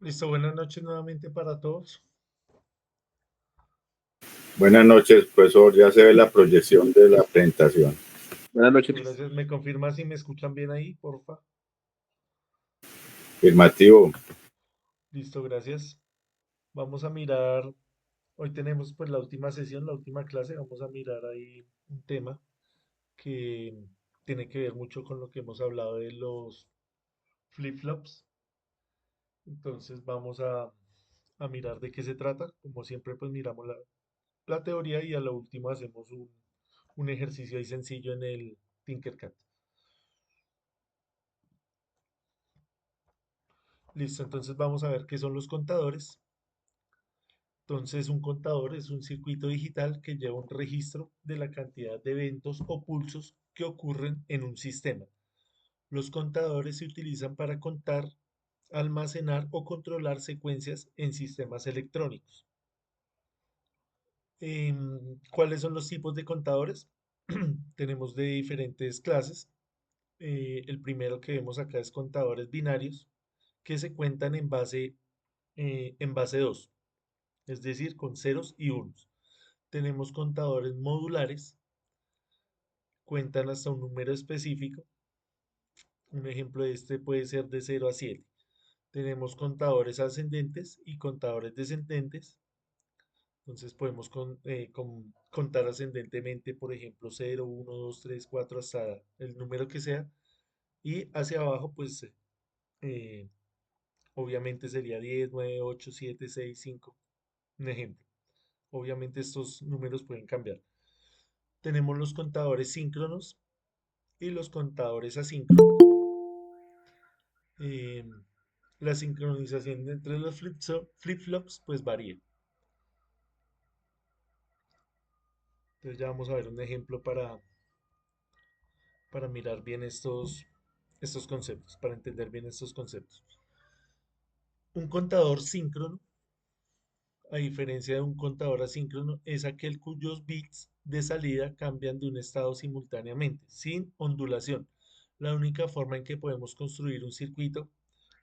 Listo, buenas noches nuevamente para todos. Buenas noches, profesor. Ya se ve la proyección de la presentación. Buenas Listo, noches. gracias. ¿Me confirma si me escuchan bien ahí, porfa? Afirmativo. Listo, gracias. Vamos a mirar, hoy tenemos pues la última sesión, la última clase, vamos a mirar ahí un tema que tiene que ver mucho con lo que hemos hablado de los flip-flops. Entonces vamos a mirar de qué se trata. Como siempre, pues miramos la teoría y a lo último hacemos un ejercicio ahí sencillo en el Tinkercad. Listo, entonces vamos a ver qué son los contadores. Entonces, un contador es un circuito digital que lleva un registro de la cantidad de eventos o pulsos que ocurren en un sistema. Los contadores se utilizan para contar, almacenar o controlar secuencias en sistemas electrónicos. ¿Cuáles son los tipos de contadores? Tenemos de diferentes clases. El primero que vemos acá es contadores binarios que se cuentan en base 2, es decir, con ceros y unos. Tenemos contadores modulares, cuentan hasta un número específico. Un ejemplo de este puede ser de 0 a 7. Tenemos contadores ascendentes y contadores descendentes. Entonces podemos contar ascendentemente, por ejemplo, 0, 1, 2, 3, 4 hasta el número que sea. Y hacia abajo, pues eh, obviamente sería 10, 9, 8, 7, 6, 5. Un ejemplo. Obviamente estos números pueden cambiar. Tenemos los contadores síncronos y los contadores asíncronos. eh, la sincronización entre los flip-flops pues varía. Entonces ya vamos a ver un ejemplo para mirar bien estos conceptos, para entender bien estos conceptos. Un contador síncrono, a diferencia de un contador asíncrono, es aquel cuyos bits de salida cambian de un estado simultáneamente, sin ondulación. La única forma en que podemos construir un circuito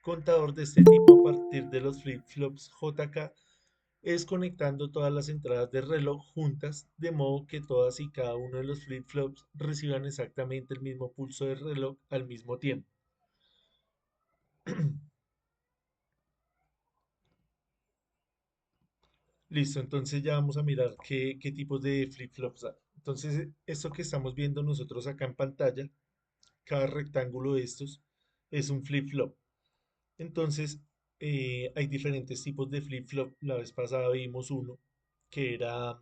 contador de este tipo a partir de los flip-flops JK es conectando todas las entradas del reloj juntas, de modo que todas y cada uno de los flip-flops reciban exactamente el mismo pulso del reloj al mismo tiempo. Listo, entonces ya vamos a mirar qué tipos de flip-flops hay. Entonces, esto que estamos viendo nosotros acá en pantalla, cada rectángulo de estos es un flip-flop. Entonces, hay diferentes tipos de flip-flop. La vez pasada vimos uno que era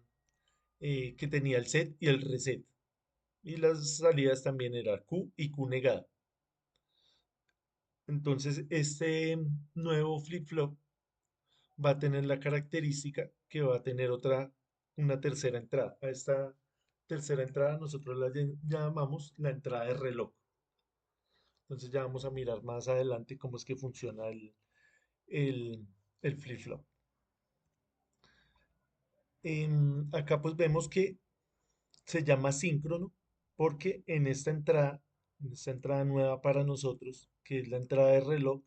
que tenía el set y el reset. Y las salidas también era Q y Q negada. Entonces, este nuevo flip-flop va a tener la característica que va a tener una tercera entrada. A esta tercera entrada nosotros la llamamos la entrada de reloj. Entonces ya vamos a mirar más adelante cómo es que funciona el, el flip-flop. Acá pues vemos que se llama síncrono porque en esta entrada nueva para nosotros, que es la entrada de reloj,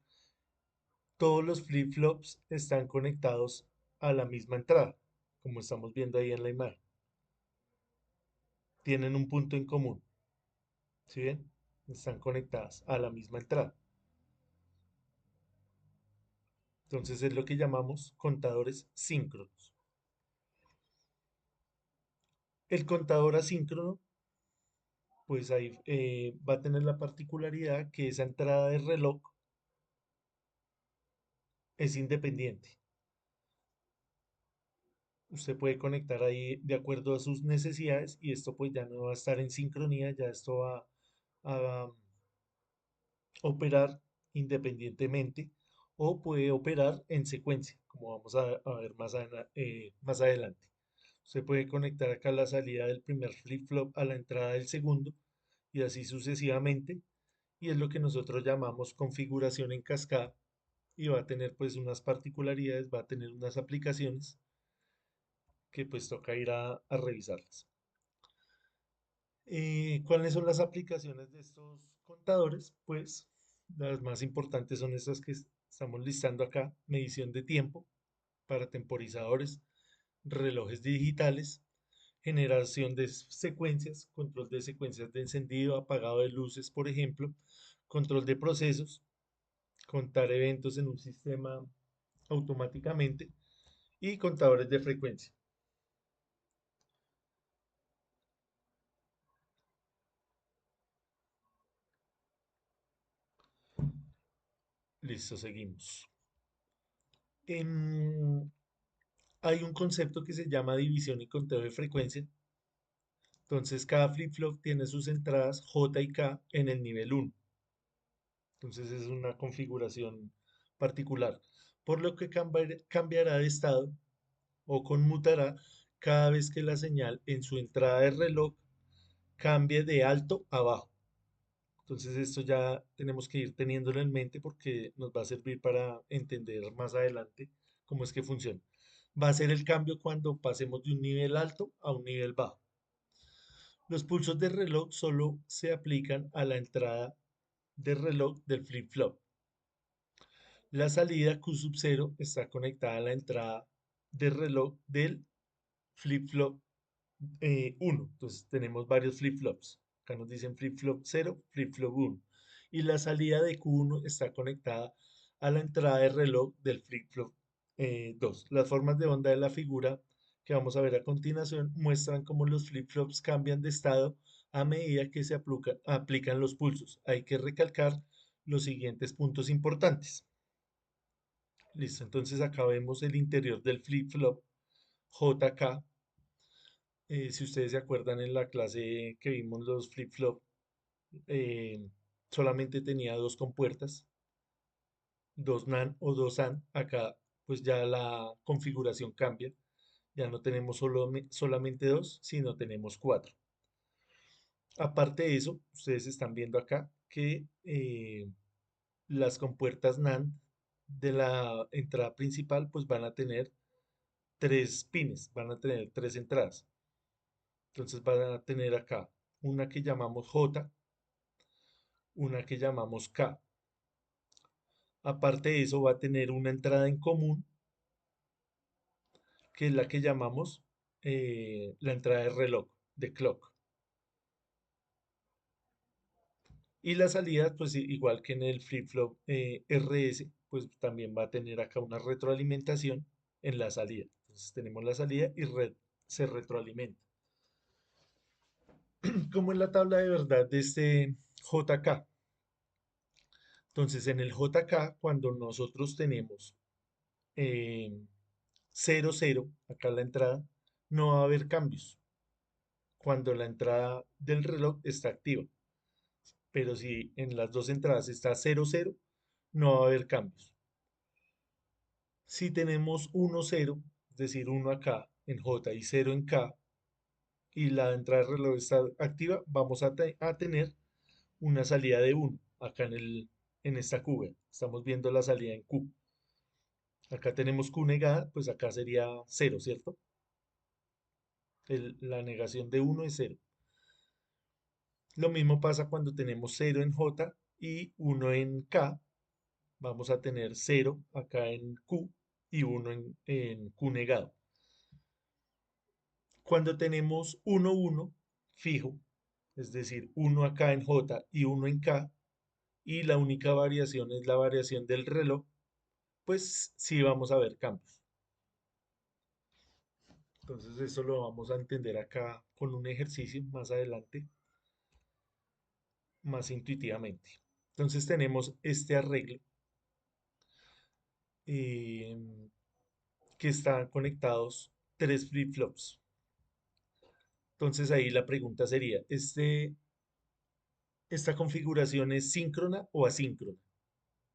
todos los flip-flops están conectados a la misma entrada, como estamos viendo ahí en la imagen. Tienen un punto en común, ¿sí ven? Están conectadas a la misma entrada. Entonces es lo que llamamos contadores síncronos. El contador asíncrono, pues ahí va a tener la particularidad que esa entrada de reloj es independiente. Usted puede conectar ahí de acuerdo a sus necesidades y esto pues ya no va a estar en sincronía, ya esto va a operar independientemente o puede operar en secuencia, como vamos a ver más adelante. Usted puede conectar acá la salida del primer flip-flop a la entrada del segundo y así sucesivamente. Y es lo que nosotros llamamos configuración en cascada y va a tener pues unas particularidades, va a tener unas aplicaciones que pues toca ir a revisarlas. ¿Cuáles son las aplicaciones de estos contadores? Pues Las más importantes son estas que estamos listando acá: medición de tiempo para temporizadores, relojes digitales, generación de secuencias, control de secuencias de encendido, apagado de luces, por ejemplo, control de procesos, contar eventos en un sistema automáticamente y contadores de frecuencia. Listo, seguimos. Em, Hay un concepto que se llama división y conteo de frecuencia. Entonces, cada flip-flop tiene sus entradas J y K en el nivel 1. Entonces, es una configuración particular, por lo que cambiará de estado o conmutará cada vez que la señal en su entrada de reloj cambie de alto a bajo. Entonces, esto ya tenemos que ir teniéndolo en mente porque nos va a servir para entender más adelante cómo es que funciona. Va a ser el cambio cuando pasemos de un nivel alto a un nivel bajo. Los pulsos de reloj solo se aplican a la entrada de reloj del flip-flop. La salida Q sub 0 está conectada a la entrada de reloj del flip-flop 1. Entonces tenemos varios flip-flops. Acá nos dicen flip-flop 0, flip-flop 1. Y la salida de Q1 está conectada a la entrada de reloj del flip-flop 2. Las formas de onda de la figura que vamos a ver a continuación muestran cómo los flip-flops cambian de estado a medida que se aplican los pulsos. Hay que recalcar los siguientes puntos importantes. Listo, entonces acá vemos el interior del flip-flop JK. Si ustedes se acuerdan en la clase que vimos los flip-flop, eh, solamente tenía dos compuertas, dos NAND o dos AND. Acá pues ya la configuración cambia. Ya no tenemos solamente dos, sino tenemos cuatro. Aparte de eso, ustedes están viendo acá que las compuertas NAND de la entrada principal pues van a tener tres pines, van a tener tres entradas. Entonces van a tener acá una que llamamos J, una que llamamos K. Aparte de eso va a tener una entrada en común, que es la que llamamos la entrada de reloj, de clock. Y la salida, pues igual que en el flip-flop RS, pues también va a tener acá una retroalimentación en la salida. Entonces tenemos la salida y se retroalimenta. Como en la tabla de verdad de este JK. Entonces en el JK, cuando nosotros tenemos eh, 0, 0, acá la entrada, no va a haber cambios cuando la entrada del reloj está activa. Pero si en las dos entradas está 0, 0, no va a haber cambios. Si tenemos 1, 0, es decir, 1 acá en J y 0 en K, y la entrada del reloj está activa, vamos a tener una salida de 1 acá en esta Q. Estamos viendo la salida en Q. Acá tenemos Q negada, pues acá sería 0, ¿cierto? La negación de 1 es 0. Lo mismo pasa cuando tenemos 0 en J y 1 en K. Vamos a tener 0 acá en Q y 1 en Q negado. Cuando tenemos 1, 1 fijo, es decir, 1 acá en J y 1 en K, y la única variación es la variación del reloj, pues sí vamos a ver cambios. Entonces eso lo vamos a entender acá con un ejercicio más adelante, más intuitivamente. Entonces tenemos este arreglo eh, que están conectados tres flip-flops. Entonces ahí la pregunta sería, ¿esta configuración es síncrona o asíncrona?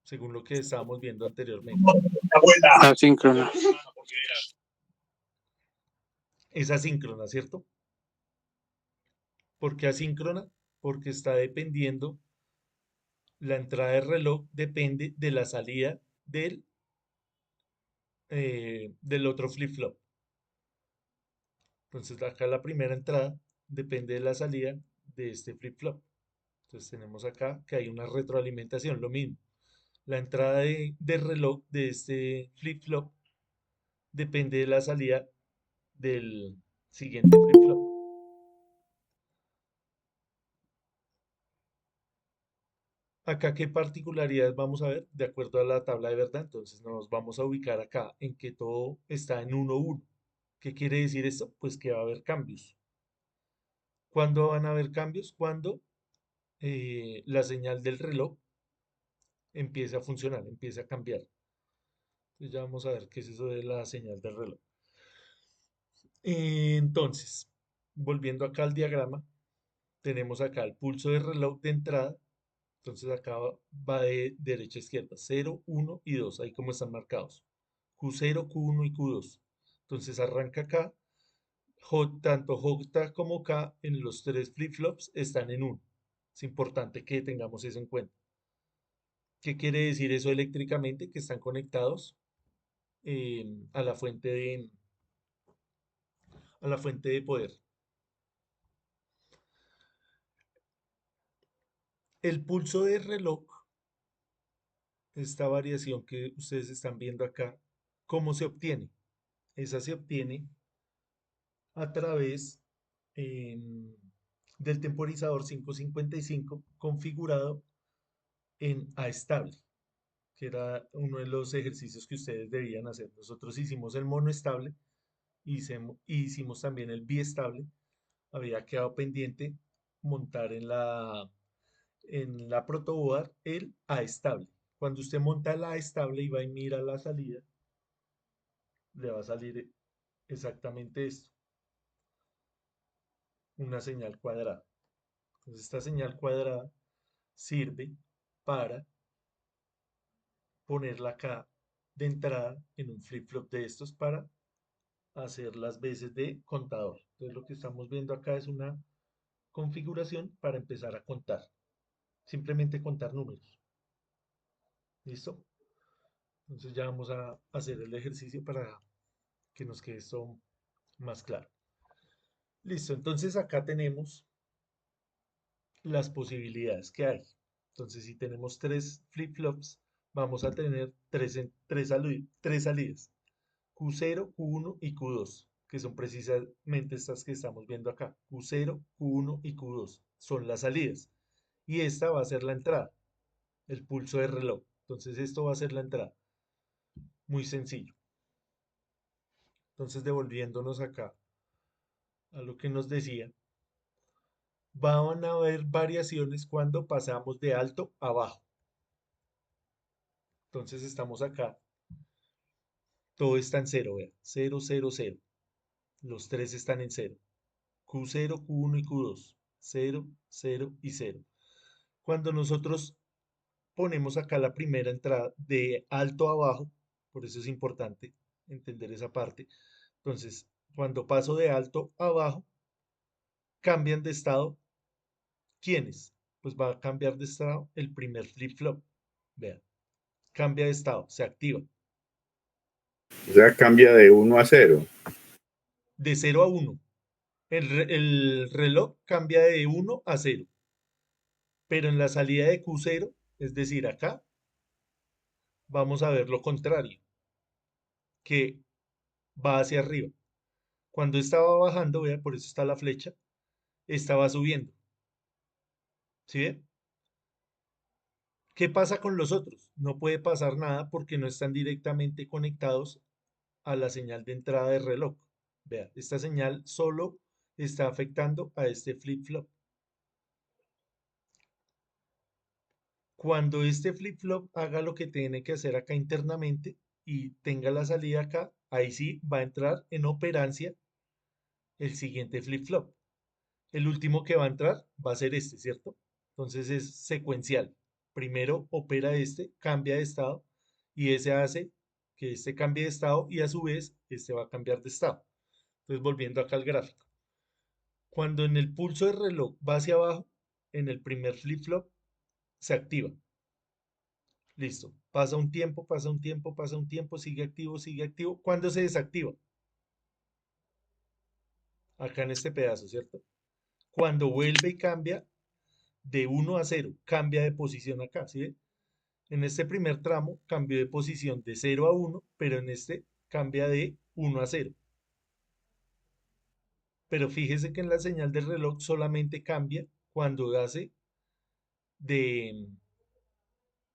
Según lo que estábamos viendo anteriormente. Asíncrona. Es asíncrona, ¿cierto? ¿Por qué asíncrona? Porque está dependiendo, la entrada del reloj depende de la salida del otro flip-flop. Entonces acá la primera entrada depende de la salida de este flip-flop. Entonces tenemos acá que hay una retroalimentación, lo mismo. La entrada de reloj de este flip-flop depende de la salida del siguiente flip-flop. Acá, ¿qué particularidades vamos a ver? De acuerdo a la tabla de verdad, entonces nos vamos a ubicar acá en que todo está en 1-1. ¿Qué quiere decir esto? Pues que va a haber cambios. ¿Cuándo van a haber cambios? Cuando la señal del reloj empiece a funcionar, empiece a cambiar. Entonces ya vamos a ver qué es eso de la señal del reloj. Entonces, volviendo acá al diagrama, tenemos acá el pulso de reloj de entrada. Entonces acá va de derecha a izquierda, 0, 1 y 2, ahí como están marcados. Q0, Q1 y Q2. Entonces arranca acá, tanto J como K en los tres flip-flops están en 1. Es importante que tengamos eso en cuenta. ¿Qué quiere decir eso eléctricamente? Que están conectados a la fuente de poder. El pulso de reloj, esta variación que ustedes están viendo acá, ¿cómo se obtiene? Esa se obtiene a través del temporizador 555 configurado en A estable, que era uno de los ejercicios que ustedes debían hacer. Nosotros hicimos el mono estable y hicimos también el biestable. Había quedado pendiente montar en la protoboard el A estable. Cuando usted monta el A estable y va y mira la salida, le va a salir exactamente esto, una señal cuadrada. Entonces esta señal cuadrada sirve para ponerla acá de entrada en un flip-flop de estos para hacer las veces de contador. Entonces lo que estamos viendo acá es una configuración para empezar a contar. Simplemente contar números. ¿Listo? Entonces ya vamos a hacer el ejercicio para que nos quede esto más claro. Listo, entonces acá tenemos las posibilidades que hay. Entonces si tenemos tres flip-flops, vamos a tener tres salidas. Q0, Q1 y Q2, que son precisamente estas que estamos viendo acá. Q0, Q1 y Q2 son las salidas. Y esta va a ser la entrada, el pulso de reloj. Entonces esto va a ser la entrada. Muy sencillo. Entonces devolviéndonos acá a lo que nos decía, van a haber variaciones cuando pasamos de alto a bajo. Entonces estamos acá. Todo está en cero, vean. 0, 0, 0. Los tres están en cero. Q0, Q1 y Q2. 0, 0 y 0. Cuando nosotros ponemos acá la primera entrada de alto a bajo, por eso es importante entender esa parte. Entonces, cuando paso de alto a bajo, cambian de estado. ¿Quiénes? Pues va a cambiar de estado el primer flip-flop. Vean, cambia de estado, se activa. O sea, cambia de 1 a 0. De 0 a 1. El reloj cambia de 1 a 0. Pero en la salida de Q0, es decir, acá, vamos a ver lo contrario, que va hacia arriba. Cuando estaba bajando, vea, por eso está la flecha, estaba subiendo. ¿Sí ve? ¿Qué pasa con los otros? No puede pasar nada porque no están directamente conectados a la señal de entrada del reloj. Vea, esta señal solo está afectando a este flip-flop. Cuando este flip-flop haga lo que tiene que hacer acá internamente y tenga la salida acá, ahí sí va a entrar en operancia el siguiente flip-flop. El último que va a entrar va a ser este, ¿cierto? Entonces es secuencial. Primero opera este, cambia de estado y ese hace que este cambie de estado y a su vez este va a cambiar de estado. Entonces volviendo acá al gráfico. Cuando en el pulso del reloj va hacia abajo, en el primer flip-flop se activa. Listo. Pasa un tiempo, pasa un tiempo, pasa un tiempo, sigue activo, sigue activo. ¿Cuándo se desactiva? Acá en este pedazo, ¿cierto? Cuando vuelve y cambia de 1 a 0, cambia de posición acá, ¿sí ve? En este primer tramo cambió de posición de 0 a 1, pero en este cambia de 1 a 0. Pero fíjese que en la señal del reloj solamente cambia cuando hace de,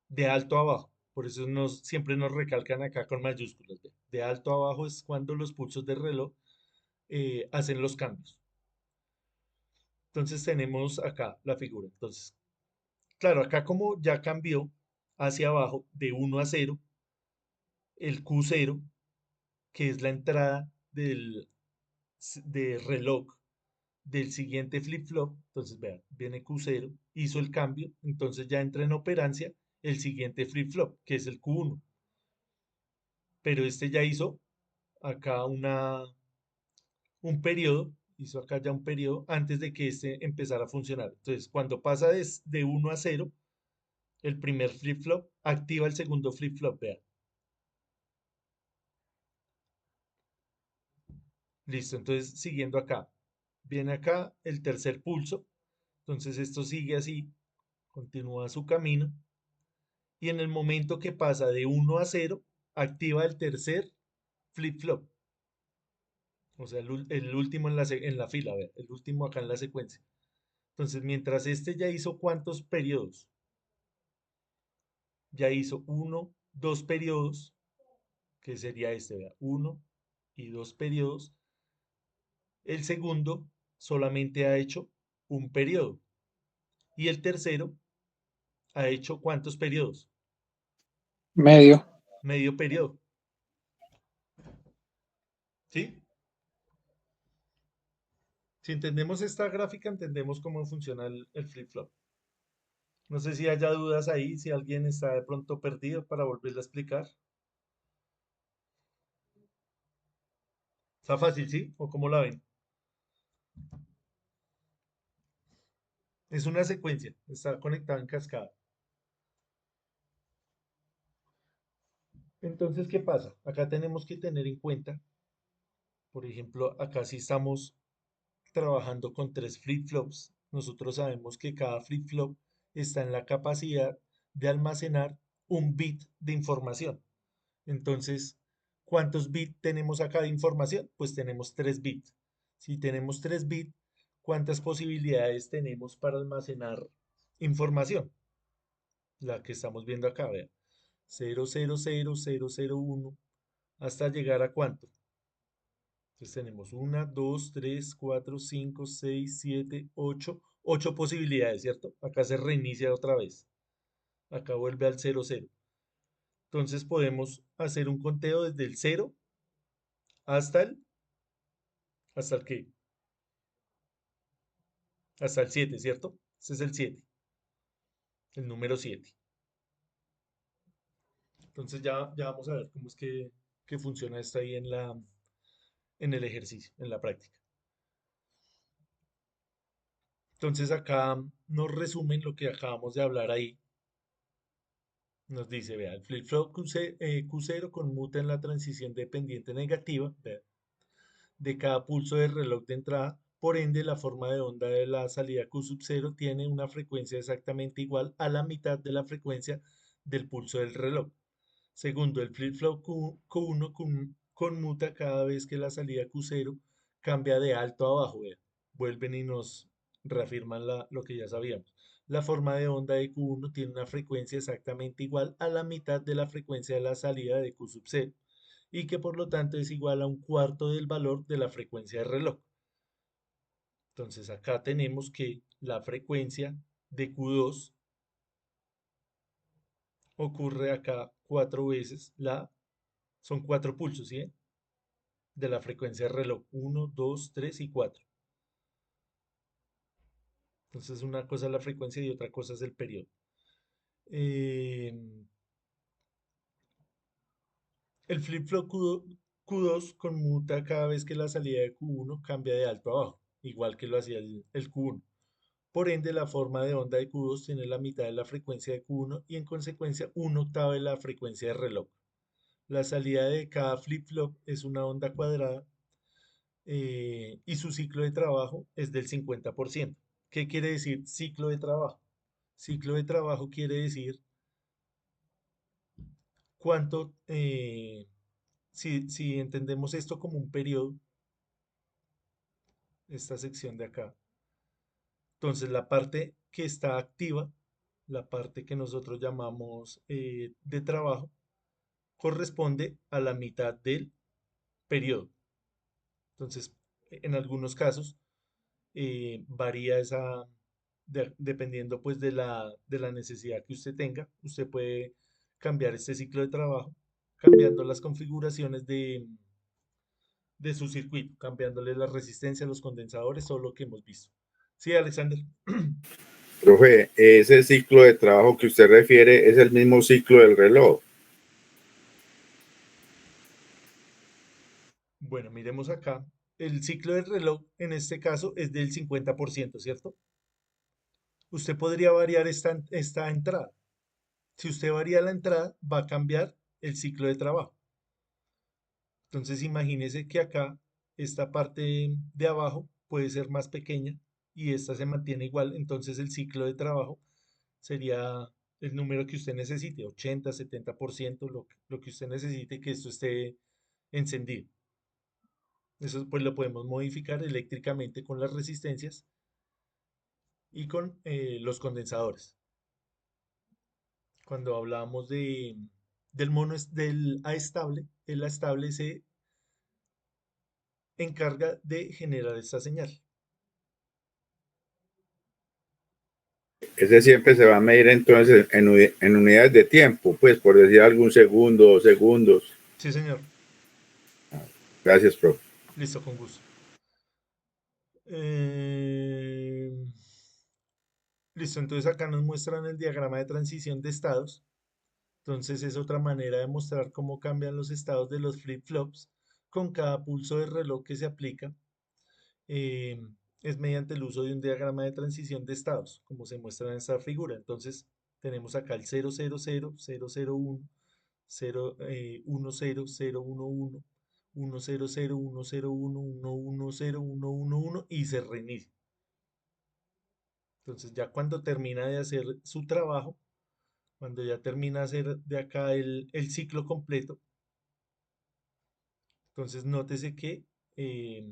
de alto a abajo. Por eso siempre nos recalcan acá con mayúsculas. ¿Ve? De alto a abajo es cuando los pulsos del reloj hacen los cambios. Entonces tenemos acá la figura. Entonces, claro, acá como ya cambió hacia abajo de 1 a 0, el Q0, que es la entrada de reloj del siguiente flip-flop, entonces vean, viene Q0, hizo el cambio, entonces ya entra en operancia el siguiente flip-flop, que es el Q1, pero este ya hizo acá un periodo, hizo acá ya un periodo antes de que este empezara a funcionar. Entonces, cuando pasa de 1 a 0, el primer flip-flop activa el segundo flip-flop, vean. Listo, entonces siguiendo acá, viene acá el tercer pulso, entonces esto sigue así, continúa su camino, y en el momento que pasa de 1 a 0, activa el tercer flip-flop, o sea, el último en la fila, vea, el último acá en la secuencia. Entonces, mientras este ya hizo cuántos periodos, ya hizo uno, dos periodos, que sería este, vea, uno y dos periodos, el segundo solamente ha hecho un periodo, y el tercero ha hecho cuántos periodos, Medio. medio periodo, ¿sí? Si entendemos esta gráfica, entendemos cómo funciona el flip-flop. No sé si haya dudas ahí, si alguien está de pronto perdido para volverle a explicar. Está fácil, ¿sí? ¿O cómo la ven? Es una secuencia, está conectada en cascada. Entonces, ¿qué pasa? Acá tenemos que tener en cuenta, por ejemplo, acá sí estamos trabajando con tres flip-flops. Nosotros sabemos que cada flip-flop está en la capacidad de almacenar un bit de información. Entonces, ¿cuántos bits tenemos acá de información? Pues tenemos 3 bits. Si tenemos 3 bits, ¿cuántas posibilidades tenemos para almacenar información? La que estamos viendo acá, vea. 0, 0, 0, 0, 0, 1, hasta llegar a cuánto. Entonces tenemos 1, 2, 3, 4, 5, 6, 7, 8. 8 posibilidades, ¿cierto? Acá se reinicia otra vez. Acá vuelve al 0, 0. Entonces podemos hacer un conteo desde el 0 hasta el qué, hasta el 7, ¿cierto? Ese es el 7, el número 7. Entonces ya vamos a ver cómo es que funciona esto ahí en el ejercicio, en la práctica. Entonces acá nos resumen lo que acabamos de hablar ahí. Nos dice, vea, el flip-flop Q0 conmuta en la transición dependiente negativa, vea, de cada pulso del reloj de entrada. Por ende, la forma de onda de la salida Q sub 0 tiene una frecuencia exactamente igual a la mitad de la frecuencia del pulso del reloj. Segundo, el flip-flop Q1 conmuta cada vez que la salida Q0 cambia de alto a bajo. Vea. Vuelven y nos reafirman lo que ya sabíamos. La forma de onda de Q1 tiene una frecuencia exactamente igual a la mitad de la frecuencia de la salida de Q sub 0 y que por lo tanto es igual a un cuarto del valor de la frecuencia de reloj. Entonces acá tenemos que la frecuencia de Q2 ocurre acá 4 veces son 4 pulsos, ¿sí? De la frecuencia de reloj, uno, 2, 3 y 4. Entonces una cosa es la frecuencia y otra cosa es el periodo. Eh, el flip-flop Q2 conmuta cada vez que la salida de Q1 cambia de alto a bajo, igual que lo hacía el Q1. Por ende, la forma de onda de Q2 tiene la mitad de la frecuencia de Q1 y en consecuencia un octavo de la frecuencia de reloj. La salida de cada flip-flop es una onda cuadrada y su ciclo de trabajo es del 50%. ¿Qué quiere decir ciclo de trabajo? Ciclo de trabajo quiere decir cuánto, si entendemos esto como un periodo, esta sección de acá, entonces la parte que está activa, la parte que nosotros llamamos de trabajo, corresponde a la mitad del periodo. Entonces, en algunos casos varía esa, dependiendo pues de la necesidad que usted tenga. Usted puede cambiar este ciclo de trabajo cambiando las configuraciones de su circuito, cambiándole la resistencia a los condensadores o lo que hemos visto. Sí, Alexander. Profe, ese ciclo de trabajo que usted refiere es el mismo ciclo del reloj. Bueno, miremos acá. El ciclo del reloj en este caso es del 50%, ¿cierto? Usted podría variar esta entrada. Si usted varía la entrada, va a cambiar el ciclo de trabajo. Entonces imagínese que acá esta parte de abajo puede ser más pequeña y esta se mantiene igual. Entonces el ciclo de trabajo sería el número que usted necesite, 80, 70%, lo que usted necesite que esto esté encendido. Eso pues lo podemos modificar eléctricamente con las resistencias y con los condensadores. Cuando hablábamos del A estable, el A estable se encarga de generar esta señal. Ese siempre se va a medir entonces en unidades de tiempo, pues por decir algún segundo, 2 segundos. Sí, señor. Gracias, profe. Listo, con gusto. Eh, Listo, entonces acá nos muestran el diagrama de transición de estados. Entonces es otra manera de mostrar cómo cambian los estados de los flip-flops con cada pulso de reloj que se aplica. eh, es mediante el uso de un diagrama de transición de estados, como se muestra en esta figura. Entonces tenemos acá el 000, 001, 0, 10, 011, 100, 101, 110, 111 y se reinicia. Entonces ya cuando termina de hacer su trabajo, cuando ya termina de hacer de acá el ciclo completo, entonces nótese que eh,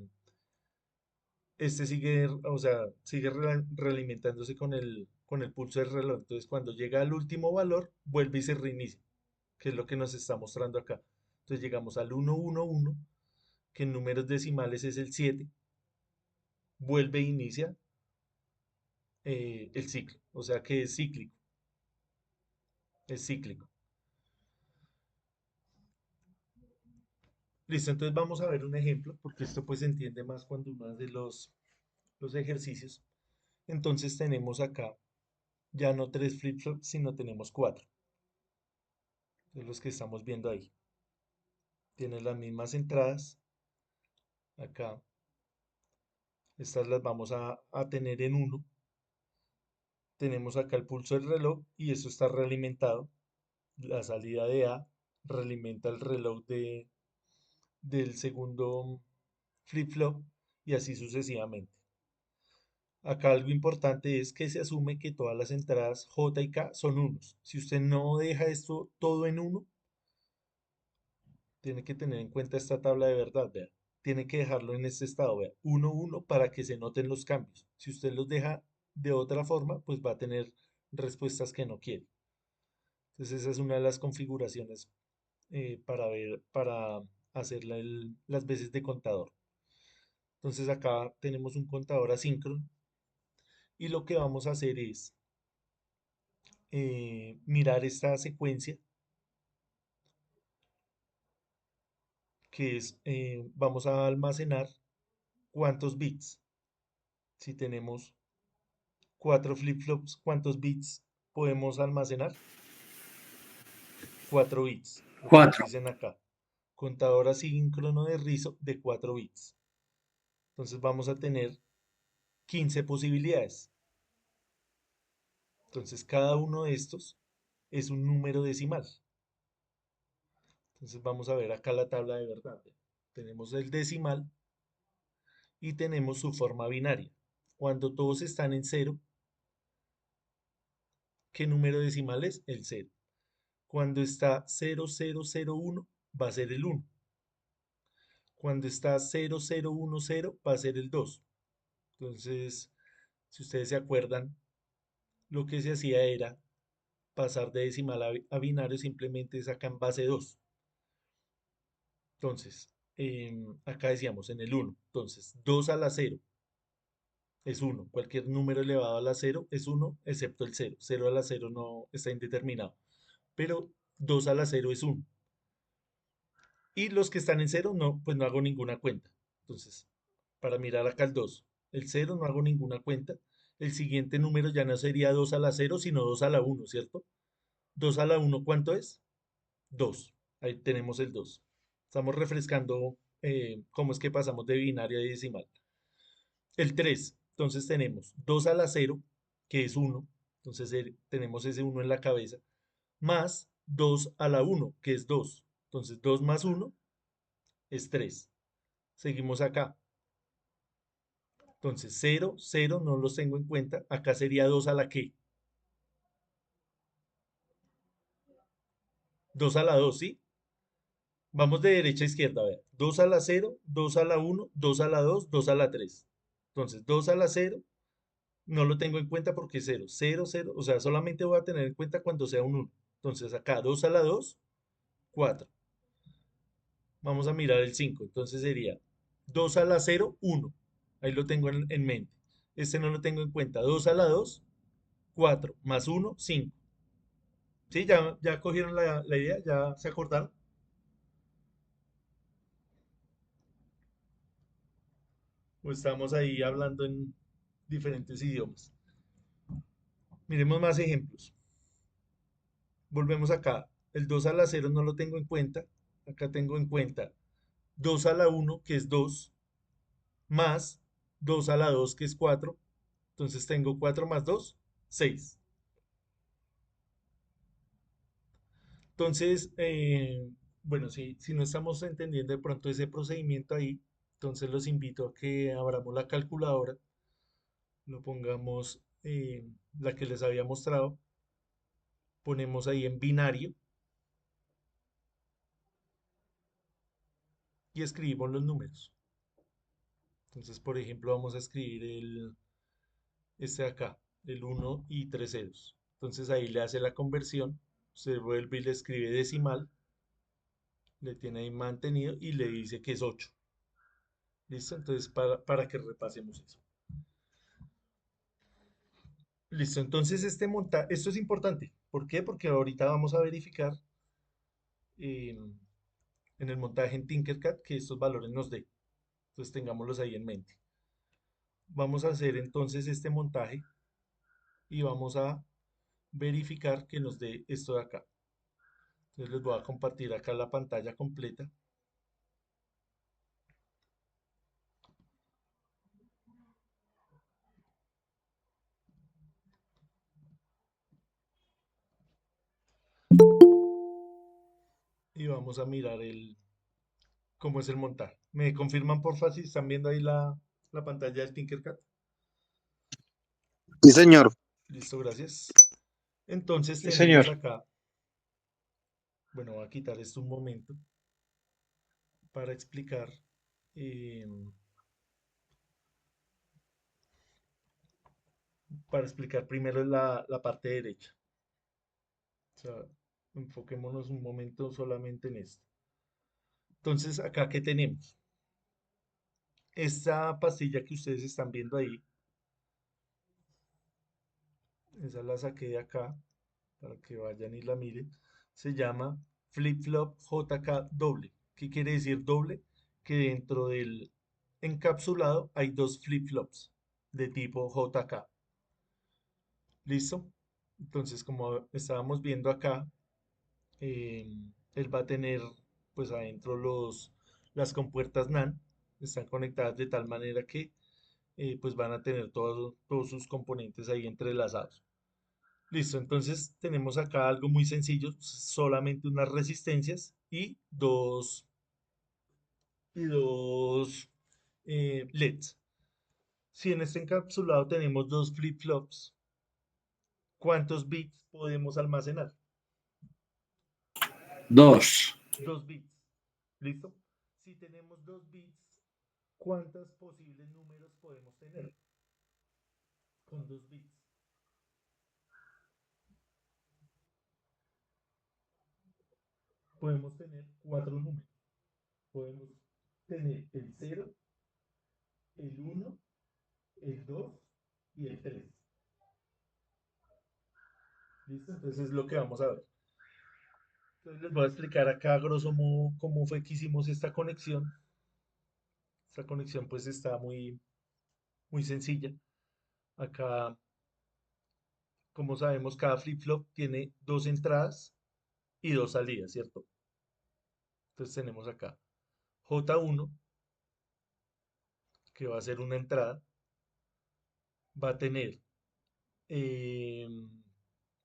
este sigue, o sea, sigue realimentándose con el pulso del reloj. Entonces cuando llega al último valor, vuelve y se reinicia, que es lo que nos está mostrando acá. Entonces llegamos al 111, que en números decimales es el 7, vuelve e inicia el ciclo, o sea que es cíclico, es cíclico. Listo, entonces vamos a ver un ejemplo, porque esto pues se entiende más cuando uno hace los ejercicios. Entonces tenemos acá ya no tres flip-flops, sino tenemos cuatro, de los que estamos viendo ahí. Tienen las mismas entradas, acá, estas las vamos a tener en uno. Tenemos acá el pulso del reloj y esto está realimentado. La salida de A realimenta el reloj del segundo flip-flop y así sucesivamente. Acá algo importante es que se asume que todas las entradas J y K son unos. Si usted no deja esto todo en uno, tiene que tener en cuenta esta tabla de verdad, vea. Tiene que dejarlo en este estado, vea. 1, 1 para que se noten los cambios. Si usted los deja de otra forma, pues va a tener respuestas que no quiere. Entonces esa es una de las configuraciones para ver, para hacer las veces de contador. Entonces acá tenemos un contador asíncrono y lo que vamos a hacer es mirar esta secuencia que es, vamos a almacenar cuántos bits. Si tenemos cuatro flip-flops, ¿cuántos bits podemos almacenar? 4 bits, lo que nos 4. dicen acá. Contador asíncrono de rizo de 4 bits. Entonces vamos a tener 15 posibilidades. Entonces cada uno de estos es un número decimal. Entonces vamos a ver acá la tabla de verdad. Tenemos el decimal y tenemos su forma binaria. Cuando todos están en cero, ¿Qué número decimal es? El cero. Cuando está 0001 va a ser el uno. Cuando está 0010 va a ser el 2. Entonces, si ustedes se acuerdan, lo que se hacía era pasar de decimal a binario, simplemente sacan base 2. Entonces, acá decíamos en el uno. Entonces, 2 a la cero es uno. Cualquier número elevado a la cero es uno, excepto el cero. Cero a la cero no está indeterminado. Pero 2 a la cero es uno. Y los que están en cero, no, pues no hago ninguna cuenta. Entonces, para mirar acá el 2, el cero no hago ninguna cuenta. El siguiente número ya no sería 2 a la cero, sino 2 a la uno, ¿cierto? 2 a la uno, ¿cuánto es? 2. Ahí tenemos el 2. Estamos refrescando cómo es que pasamos de binario a decimal. El 3, entonces tenemos 2 a la cero, que es uno. Entonces tenemos ese uno en la cabeza, más 2 a la uno, que es 2. Entonces 2 más uno es 3. Seguimos acá. Entonces 0, 0 no los tengo en cuenta. Acá sería 2 a la qué. 2 a la 2, ¿sí? Vamos de derecha a izquierda, a ver. 2 a la cero, 2 a la uno, 2 a la 2, 2 a la 3. Entonces 2 a la cero no lo tengo en cuenta porque es 0. 0, 0, o sea, solamente voy a tener en cuenta cuando sea un uno. Entonces acá 2 a la 2, 4. Vamos a mirar el 5. Entonces sería 2 a la cero, 1. Ahí lo tengo en mente. Este no lo tengo en cuenta. 2 a la 2, 4. Más uno, 5. ¿Sí? ¿Ya cogieron la idea? ¿Ya se acordaron? O estamos ahí hablando en diferentes idiomas. Miremos más ejemplos. Volvemos acá. El 2 a la cero no lo tengo en cuenta. Acá tengo en cuenta 2 a la uno, que es 2, más 2 a la 2, que es 4. Entonces tengo 4 más 2, 6. Entonces, bueno, si no estamos entendiendo de pronto ese procedimiento ahí, entonces los invito a que abramos la calculadora, lo pongamos la que les había mostrado, ponemos ahí en binario y escribimos los números. Entonces, por ejemplo, vamos a escribir este de acá, el uno y 3 ceros. Entonces ahí le hace la conversión, se vuelve y le escribe decimal, le tiene ahí mantenido y le dice que es 8. ¿Listo? Entonces, para que repasemos eso. Listo, entonces esto es importante. ¿Por qué? Porque ahorita vamos a verificar eh, en el montaje en Tinkercad que estos valores nos dé. Entonces tengámoslos ahí en mente. Vamos a hacer entonces este montaje y vamos a verificar que nos dé esto de acá. Entonces les voy a compartir acá la pantalla completa y vamos a mirar cómo es el montaje. ¿Me confirman porfa si están viendo ahí la pantalla del Tinkercad? Sí, señor. Listo, gracias. Entonces Sí, tenemos señor. acá, bueno, voy a quitar esto un momento para explicar, eh, primero la parte derecha. O sea, enfoquémonos un momento solamente en esto. Entonces, acá, ¿qué tenemos? Esta pastilla que ustedes están viendo ahí, esa la saqué de acá para que vayan y la miren. Se llama Flip Flop JK doble. ¿Qué quiere decir doble? Que dentro del encapsulado hay dos flip flops de tipo JK. ¿Listo? Entonces, como estábamos viendo acá, eh, él va a tener pues adentro las compuertas NAND, están conectadas de tal manera que pues van a tener todos sus componentes ahí entrelazados. Listo, entonces tenemos acá algo muy sencillo, solamente unas resistencias y dos LEDs. Si en este encapsulado tenemos dos flip-flops, ¿Cuántos bits podemos almacenar? 2. 2 bits. ¿Listo? Si tenemos 2 bits, ¿cuántos posibles números podemos tener con 2 bits? Podemos tener 4 números. Podemos tener el 0, el 1, el 2 y el 3. ¿Listo? Entonces es lo que vamos a ver. Entonces les voy a explicar acá, a grosso modo, cómo fue que hicimos esta conexión. Esta conexión pues está muy sencilla. Acá, como sabemos, cada flip-flop tiene 2 entradas y 2 salidas, ¿cierto? Entonces tenemos acá J1, que va a ser una entrada, va a tener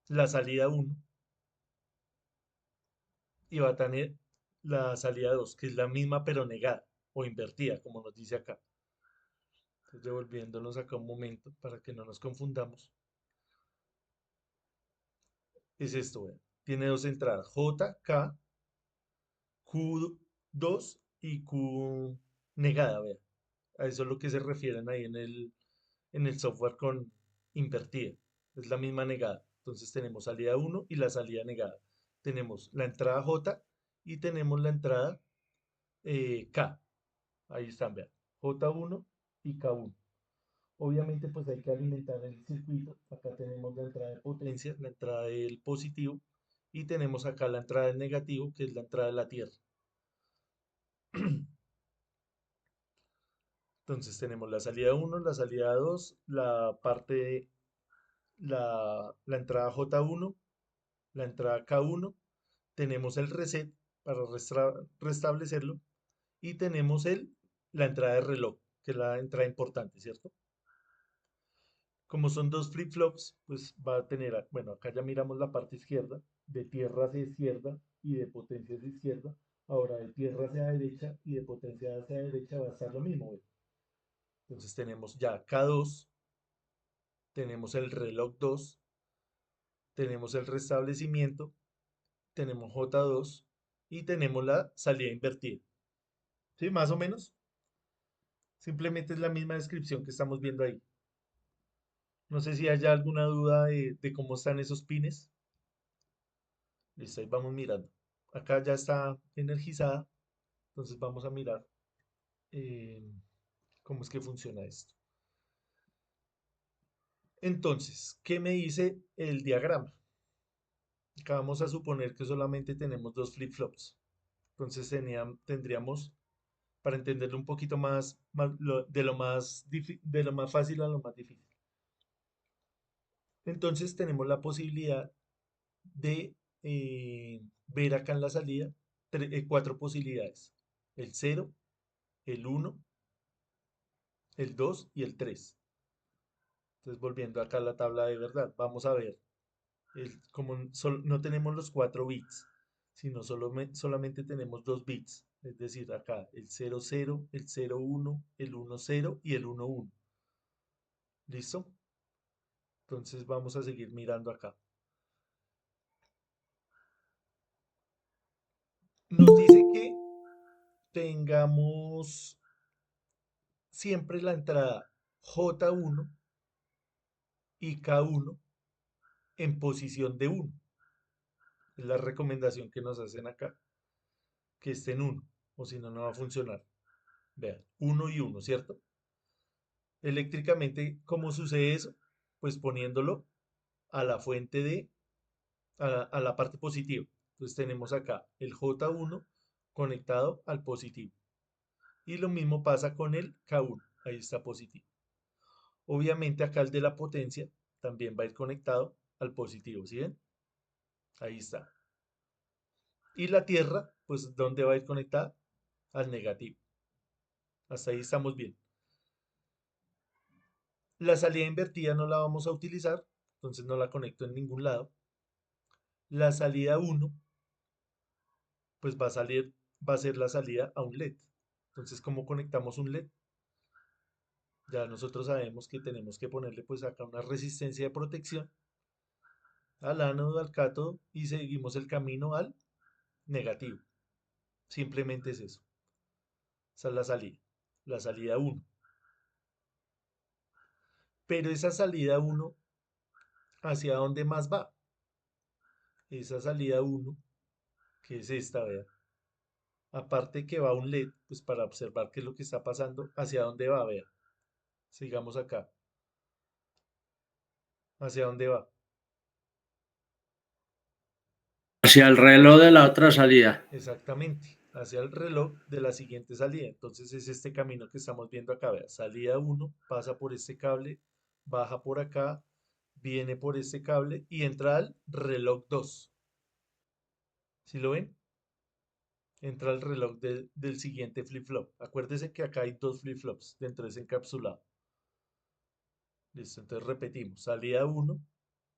la salida 1 y va a tener la salida 2, que es la misma pero negada o invertida, como nos dice acá. Entonces, devolviéndonos acá un momento para que no nos confundamos. Es esto, vean. Tiene 2 entradas, J, K, Q2 y Q negada, vean. A eso es lo que se refieren ahí en el software con invertida. Es la misma negada. Entonces tenemos salida 1 y la salida negada. Tenemos la entrada J y tenemos la entrada K. Ahí están, vean. J1 y K1. Obviamente pues hay que alimentar el circuito. Acá tenemos la entrada de potencia, la entrada del positivo y tenemos acá la entrada del negativo, que es la entrada de la tierra. Entonces tenemos la salida 1, la salida 2, la parte, la entrada J1, la entrada K1, tenemos el reset para restablecerlo y tenemos la entrada de reloj, que es la entrada importante, ¿cierto? Como son dos flip-flops, pues va a tener, bueno, acá ya miramos la parte izquierda, de tierra hacia izquierda y de potencia hacia izquierda. Ahora de tierra hacia derecha y de potencia hacia derecha va a estar lo mismo, ¿ve? Entonces tenemos ya K2, tenemos el reloj 2, tenemos el restablecimiento, tenemos J2 y tenemos la salida invertida. ¿Sí? Más o menos. Simplemente es la misma descripción que estamos viendo ahí. No sé si haya alguna duda de cómo están esos pines. Listo, ahí vamos mirando. Acá ya está energizada, entonces vamos a mirar eh, cómo es que funciona esto. Entonces, ¿qué me dice el diagrama? Acá vamos a suponer que solamente tenemos dos flip-flops. Entonces tendríamos, para entenderlo un poquito de lo más fácil a lo más difícil. Entonces tenemos la posibilidad de ver acá en la salida 4 posibilidades. El 0, el 1, el 2 y el 3. Entonces volviendo acá a la tabla de verdad, vamos a ver, como no tenemos los 4 bits, sino solamente tenemos 2 bits. Es decir, acá el 0, 0, el 0, 1, el 1, 0 y el 1, 1. ¿Listo? Entonces vamos a seguir mirando acá. Nos dice que tengamos siempre la entrada J1 y K1 en posición de 1. Es la recomendación que nos hacen acá, que esté en 1, o si no, no va a funcionar. Vean, 1 y 1, ¿cierto? Eléctricamente, ¿cómo sucede eso? Pues poniéndolo a la fuente a la parte positiva. Entonces tenemos acá el J1 conectado al positivo. Y lo mismo pasa con el K1, ahí está positivo. Obviamente acá el de la potencia también va a ir conectado al positivo, ¿sí ven? Ahí está. Y la Tierra, pues, ¿dónde va a ir conectada? Al negativo. Hasta ahí estamos bien. La salida invertida no la vamos a utilizar, entonces no la conecto en ningún lado. La salida 1, pues va a ser la salida a un LED. Entonces, ¿cómo conectamos un LED? Ya nosotros sabemos que tenemos que ponerle pues acá una resistencia de protección al ánodo, al cátodo y seguimos el camino al negativo. Simplemente es eso. Esa es la salida 1. Pero esa salida 1, ¿hacia dónde más va? Esa salida 1, que es esta, vea. Aparte que va un LED, pues para observar qué es lo que está pasando, ¿hacia dónde va? Vea. Sigamos acá. ¿Hacia dónde va? Hacia el reloj de la otra salida. Exactamente, hacia el reloj de la siguiente salida. Entonces es este camino que estamos viendo acá. Vea, salida 1, pasa por este cable, baja por acá, viene por este cable y entra al reloj 2. ¿Sí lo ven? Entra al reloj del siguiente flip-flop. Acuérdese que acá hay dos flip-flops dentro de ese encapsulado. Listo, entonces repetimos. Salida 1,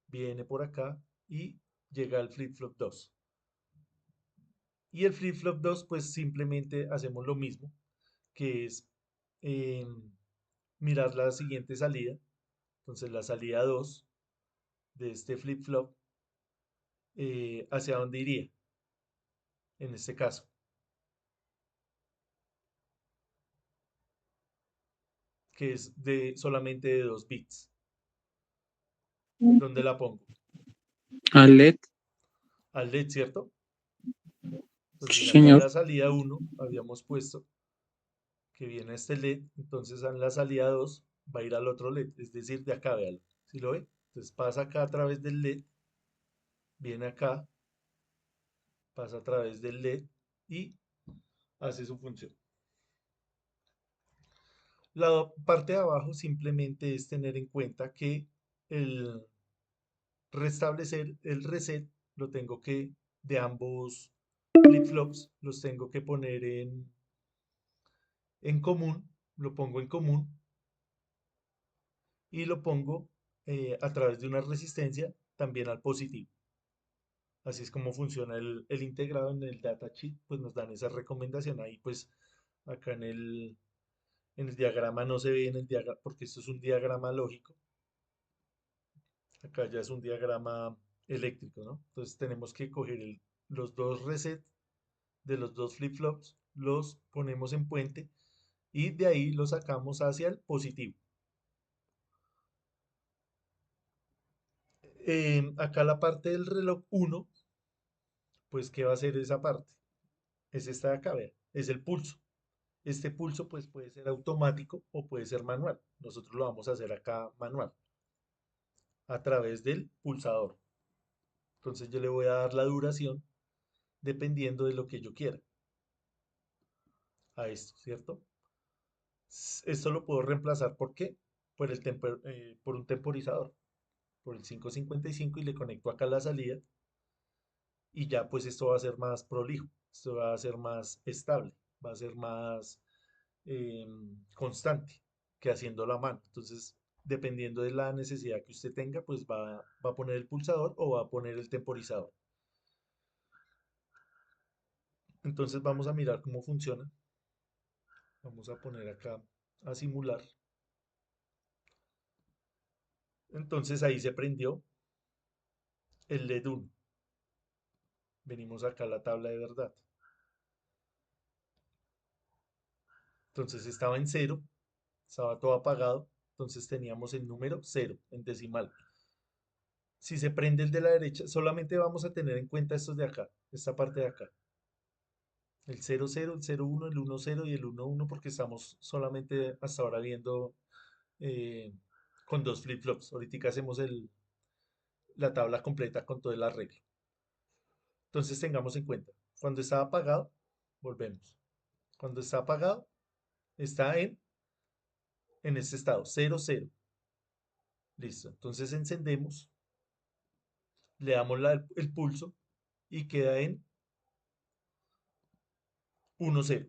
viene por acá y llega al flip-flop 2. Y el flip-flop 2, pues simplemente hacemos lo mismo, que es eh, mirar la siguiente salida. Entonces la salida 2 de este flip-flop, ¿hacia dónde iría? En este caso, que es solamente de 2 bits. ¿Dónde la pongo? Al LED. Al LED, ¿cierto? Sí, Entonces acá en señor. la salida 1 habíamos puesto que viene este LED, entonces en la salida 2 va a ir al otro LED, es decir, de acá, véalo. ¿Sí lo ve? Entonces pasa acá a través del LED, viene acá, pasa a través del LED y hace su función. La parte de abajo simplemente es tener en cuenta que el restablecer el reset lo tengo que, de ambos flip-flops, los tengo que poner en común, lo pongo en común y lo pongo a través de una resistencia también al positivo. Así es como funciona el integrado en el datasheet, pues nos dan esa recomendación ahí, pues acá en el diagrama no se ve en el diagrama, porque esto es un diagrama lógico, acá ya es un diagrama eléctrico, ¿no? Entonces tenemos que coger los dos resets de los dos flip-flops, los ponemos en puente y de ahí los sacamos hacia el positivo. Acá la parte del reloj 1, pues ¿qué va a hacer esa parte? Es esta de acá, vea, es el pulso. Este pulso pues puede ser automático o puede ser manual. Nosotros lo vamos a hacer acá manual, a través del pulsador. Entonces yo le voy a dar la duración dependiendo de lo que yo quiera a esto, ¿cierto? Esto lo puedo reemplazar, ¿por qué? Por un temporizador, por el 555 y le conecto acá la salida y ya pues esto va a ser más prolijo, esto va a ser más estable, va a ser más constante que haciendo la mano. Entonces, dependiendo de la necesidad que usted tenga, pues va a poner el pulsador o va a poner el temporizador. Entonces vamos a mirar cómo funciona. Vamos a poner acá a simular. Entonces ahí se prendió el LED 1. Venimos acá a la tabla de verdad. Entonces estaba en cero, estaba todo apagado. Entonces teníamos el número 0 en decimal. Si se prende el de la derecha, solamente vamos a tener en cuenta estos de acá, esta parte de acá. El 00, el 01, el 10 y el 11 porque estamos solamente hasta ahora viendo eh, con dos flip-flops. Ahorita hacemos la tabla completa con todo el arreglo. Entonces tengamos en cuenta, cuando está apagado, volvemos. Cuando está apagado, está en este estado, 00. Listo. Entonces encendemos, le damos el pulso y queda en 10.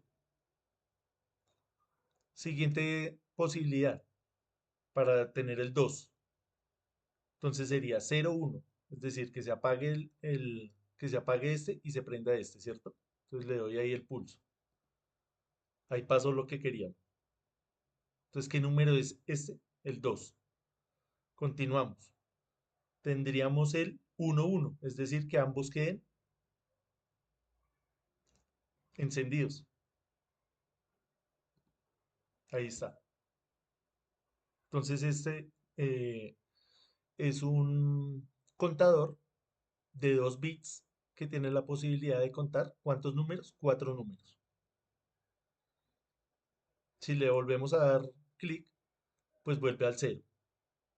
Siguiente posibilidad para tener el 2. Entonces sería 0, 1. Es decir, que se apague que se apague este y se prenda este, ¿cierto? Entonces le doy ahí el pulso. Ahí pasó lo que queríamos. Entonces, ¿qué número es este? El 2. Continuamos. Tendríamos el 1, 1, es decir, que ambos queden encendidos. Ahí está. Entonces eh, es un contador de 2 bits que tiene la posibilidad de contar ¿cuántos números? 4 números. Si le volvemos a dar clic, pues vuelve al cero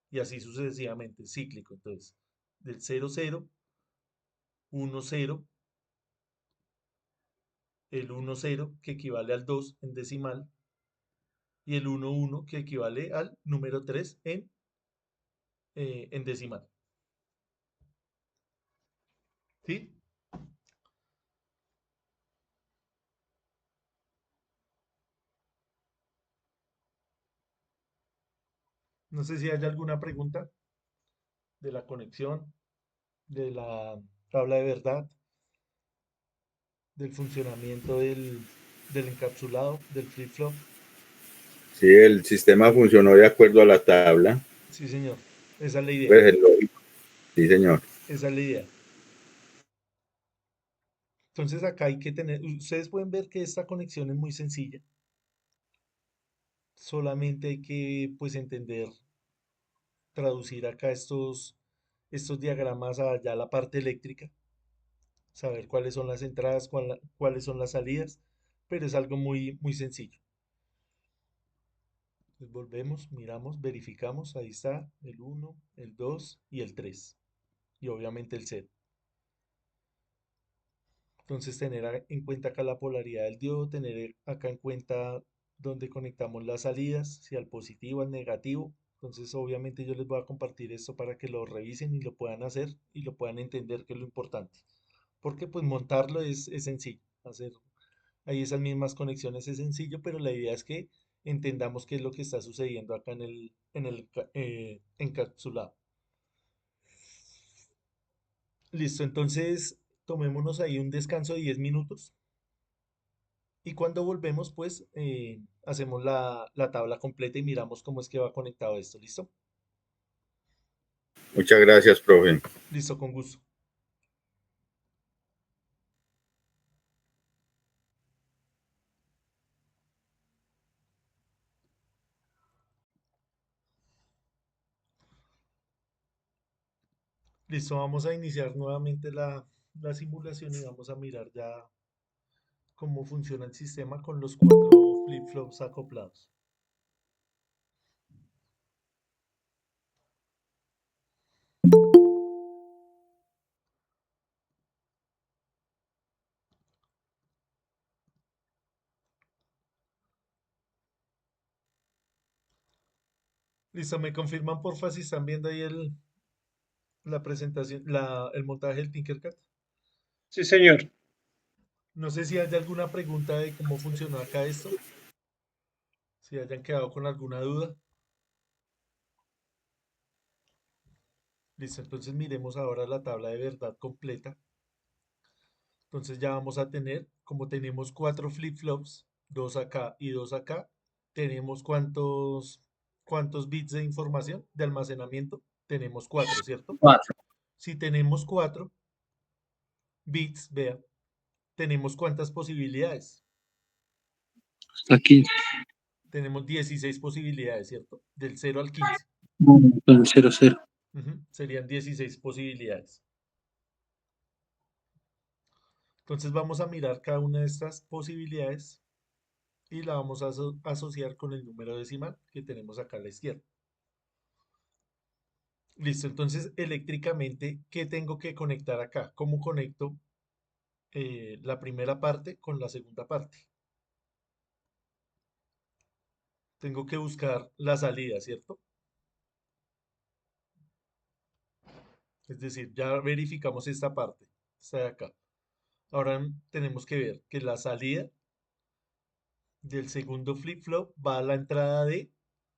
y así sucesivamente, cíclico. Entonces, del 0, 0, 1, 0, el 1, 0 que equivale al 2 en decimal y el 1, 1 que equivale al número 3 en decimal. ¿Sí? No sé si hay alguna pregunta de la conexión, de la tabla de verdad, del funcionamiento del encapsulado, del flip-flop. Sí, el sistema funcionó de acuerdo a la tabla. Sí, señor. Esa es la idea. Pues es lógico. Sí, señor. Esa es la idea. Entonces acá hay que tener, ustedes pueden ver que esta conexión es muy sencilla. Solamente hay que pues entender, traducir acá estos diagramas allá a la parte eléctrica, saber cuáles son las entradas, cuáles son las salidas, pero es algo muy, muy sencillo. Entonces volvemos, miramos, verificamos, ahí está el 1, el 2 y el 3 y obviamente el 0. Entonces tener en cuenta acá la polaridad del diodo, tener acá en cuenta dónde conectamos las salidas, si al positivo, al negativo. Entonces obviamente yo les voy a compartir esto para que lo revisen y lo puedan hacer y lo puedan entender, que es lo importante. Porque pues montarlo es sencillo, hacer ahí esas mismas conexiones es sencillo, pero la idea es que entendamos qué es lo que está sucediendo acá en el encapsulado. Listo, entonces tomémonos ahí un descanso de 10 minutos. Y cuando volvemos, pues hacemos la tabla completa y miramos cómo es que va conectado esto. ¿Listo? Muchas gracias, profe. Listo, con gusto. Listo, vamos a iniciar nuevamente la simulación y vamos a mirar ya cómo funciona el sistema con los 4 flip-flops acoplados. Listo, me confirman porfa si están viendo ahí la presentación, el montaje del Tinkercad. Sí, señor. No sé si hay alguna pregunta de cómo funcionó acá esto, si hayan quedado con alguna duda. Listo, entonces miremos ahora la tabla de verdad completa. Entonces ya vamos a tener, como tenemos 4 flip-flops, 2 acá y 2 acá, tenemos cuántos bits de información de almacenamiento. Tenemos 4, ¿cierto? 4. Si tenemos 4 bits, vea, tenemos cuántas posibilidades. Aquí. Tenemos 16 posibilidades, ¿cierto? Del 0 al 15. Con 0, 0. Serían 16 posibilidades. Entonces vamos a mirar cada una de estas posibilidades y la vamos a asociar con el número decimal que tenemos acá a la izquierda. Listo, entonces eléctricamente, ¿qué tengo que conectar acá? ¿Cómo conecto la primera parte con la segunda parte? Tengo que buscar la salida, ¿cierto? Es decir, ya verificamos esta parte, esta de acá. Ahora tenemos que ver que la salida del segundo flip-flop va a la entrada de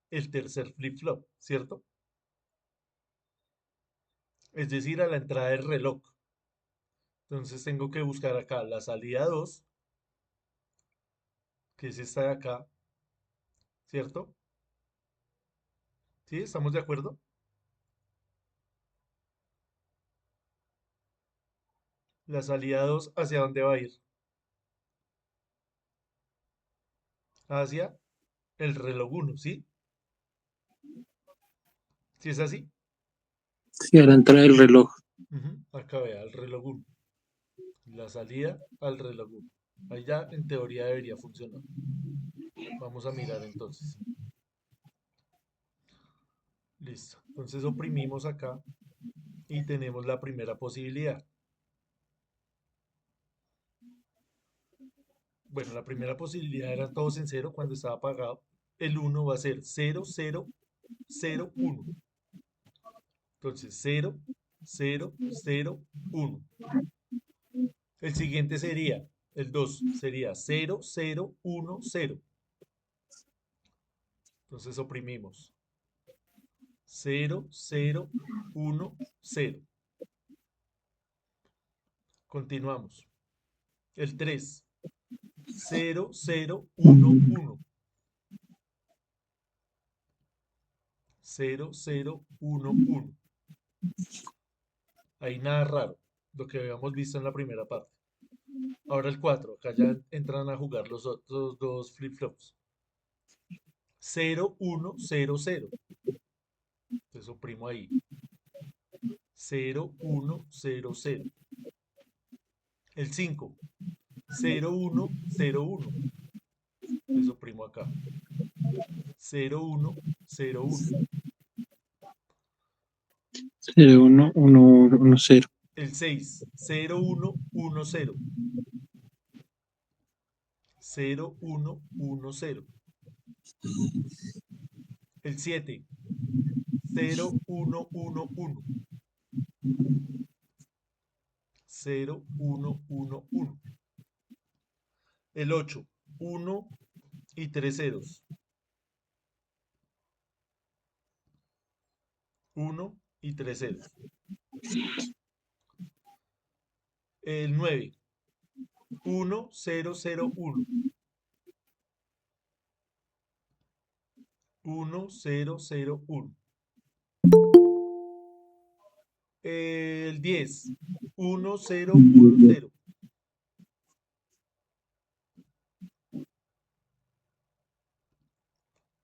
el tercer flip-flop, ¿cierto? Es decir, a la entrada del reloj. Entonces tengo que buscar acá la salida 2, que es esta de acá, ¿cierto? ¿Sí? ¿Estamos de acuerdo? La salida 2, ¿hacia dónde va a ir? Hacia el reloj 1, ¿sí? ¿Sí es así? Sí, a la entrada del reloj. Acá vea, al reloj 1. La salida al reloj 1. Ahí ya en teoría debería funcionar. Vamos a mirar entonces. Listo. Entonces oprimimos acá y tenemos la primera posibilidad. Bueno, la primera posibilidad era todos en cero cuando estaba apagado. El 1 va a ser 0, 0, 0, 1. Entonces 0, 0, 0, 1. El siguiente sería, el 2 sería 0, 0, 1, 0. Entonces oprimimos 0, 0, 1, 0. Continuamos. El 3, 0, 0, 1, 1. 0, 0, 1, 1. Ahí nada raro, lo que habíamos visto en la primera parte. Ahora el 4, acá ya entran a jugar los otros dos flip-flops. 0, 1, 0, 0. Entonces oprimo ahí. 0, 1, 0, 0. El 5, 0, 1, 0, 1. Entonces oprimo acá. 0, 1, 0, 1. 0, 1, 1, 1, 0. El 6, 0, 1, 1, 0. 0, 1, 1, 0. El 7, 0, 1, 1, 1. 0, 1, 1, 1. El 8, 1 y 3 ceros. 1 y 3 ceros. El 9, 1, 0, 0, 1. 1, 0, 0, 1. El 10, 1, 0, 1, 0.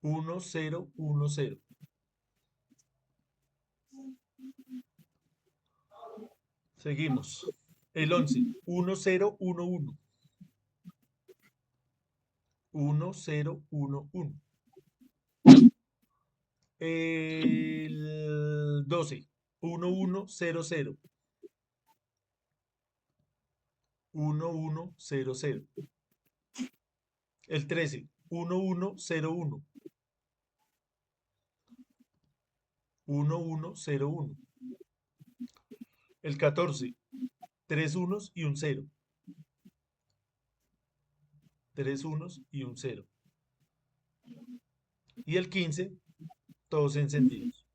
1, 0, 1, 0. Seguimos. El 11, 1, 0, 1, 1. 1, 0, 1, 1. El 12, 1, 1, 0, 0. 1, 1, 0, 0. El 13, 1, 1, 0, 1. 1, 1, 0, 1. El 14, 3 unos y un 0. 3 unos y un 0. Y el 15, todos encendidos.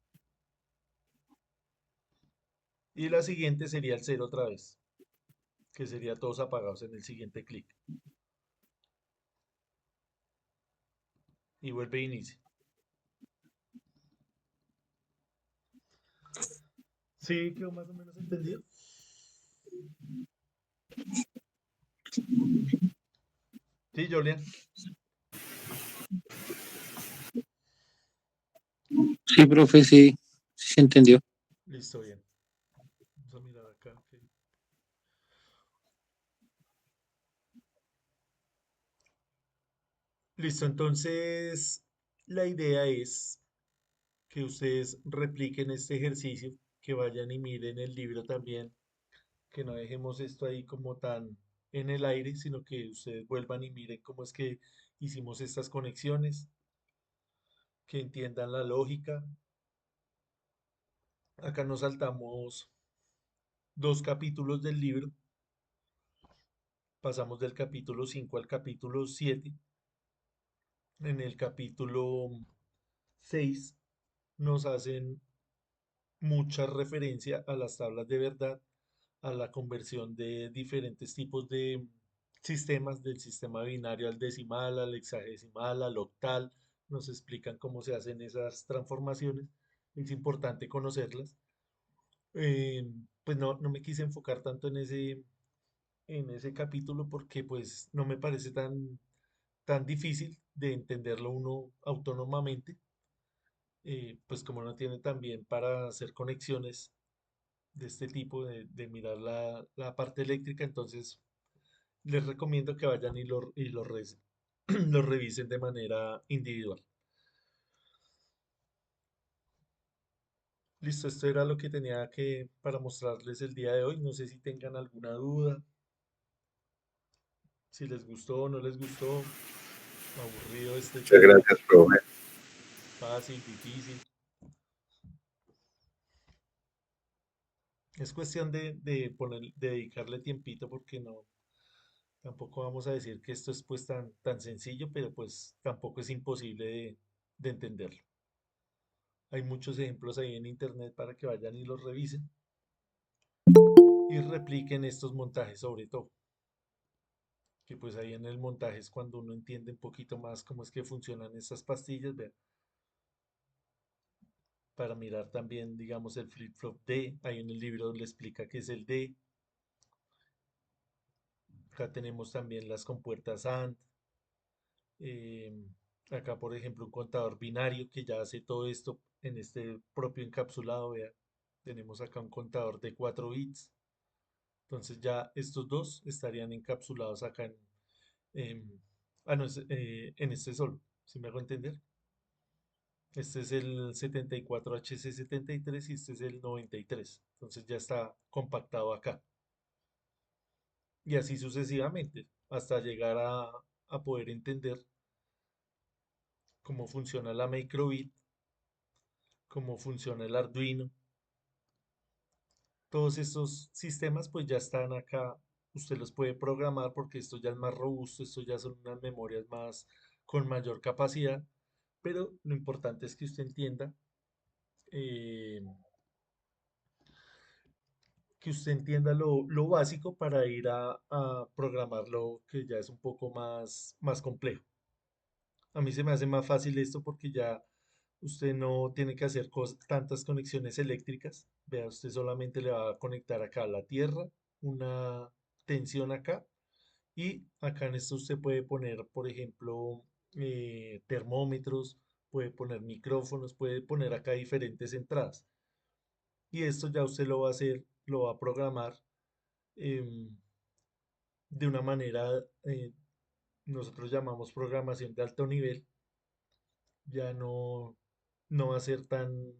Y la siguiente sería el 0 otra vez, que sería todos apagados en el siguiente clic. Y vuelve e inicia. Sí, quedó más o menos entendido. Sí, Julian. Sí, profe, sí, sí se entendió. Listo, bien. Vamos a mirar acá. Ok. Listo, entonces la idea es que ustedes repliquen este ejercicio, que vayan y miren el libro también, que no dejemos esto ahí como tan en el aire, sino que ustedes vuelvan y miren cómo es que hicimos estas conexiones, que entiendan la lógica. Acá nos saltamos 2 capítulos del libro, pasamos del capítulo 5 al capítulo 7. En el capítulo 6 nos hacen mucha referencia a las tablas de verdad, a la conversión de diferentes tipos de sistemas, del sistema binario al decimal, al hexadecimal, al octal. Nos explican cómo se hacen esas transformaciones. Es importante conocerlas. Pues no me quise enfocar tanto en ese capítulo porque pues no me parece tan difícil de entenderlo uno autónomamente, pues como no tiene también para hacer conexiones de este tipo, de mirar la parte eléctrica, entonces les recomiendo que vayan lo revisen de manera individual. Listo, esto era lo que tenía que para mostrarles el día de hoy. No sé si tengan alguna duda, si les gustó o no les gustó, aburrido este Muchas tema, gracias, profe. fácil, difícil. Es cuestión de dedicarle tiempito porque no, tampoco vamos a decir que esto es pues tan sencillo, pero pues tampoco es imposible de entenderlo. Hay muchos ejemplos ahí en internet para que vayan y los revisen y repliquen estos montajes sobre todo. Que pues ahí en el montaje es cuando uno entiende un poquito más cómo es que funcionan estas pastillas, vea, para mirar también, digamos, el flip-flop D, ahí en el libro le explica qué es el D, acá tenemos también las compuertas AND, eh, acá por ejemplo un contador binario que ya hace todo esto en este propio encapsulado, vea, tenemos acá un contador de 4 bits, entonces ya estos dos estarían encapsulados acá en- no, en este solo, si me hago entender. Este es el 74HC73 y este es el 93. Entonces ya está compactado acá. Y así sucesivamente, hasta llegar a poder entender cómo funciona la microbit, cómo funciona el Arduino. Todos estos sistemas pues ya están acá. Usted los puede programar porque esto ya es más robusto, esto ya son unas memorias más con mayor capacidad. Pero lo importante es que usted entienda eh, lo básico para ir a programar lo que ya es un poco más complejo. A mí se me hace más fácil esto porque ya usted no tiene que hacer tantas conexiones eléctricas. Vea, usted solamente le va a conectar acá a la tierra, una tensión acá y acá en esto usted puede poner, por ejemplo, termómetros, puede poner micrófonos, puede poner acá diferentes entradas. Y esto ya usted lo va a hacer, lo va a programar em, de una manera, nosotros llamamos programación de alto nivel, ya no va a ser tan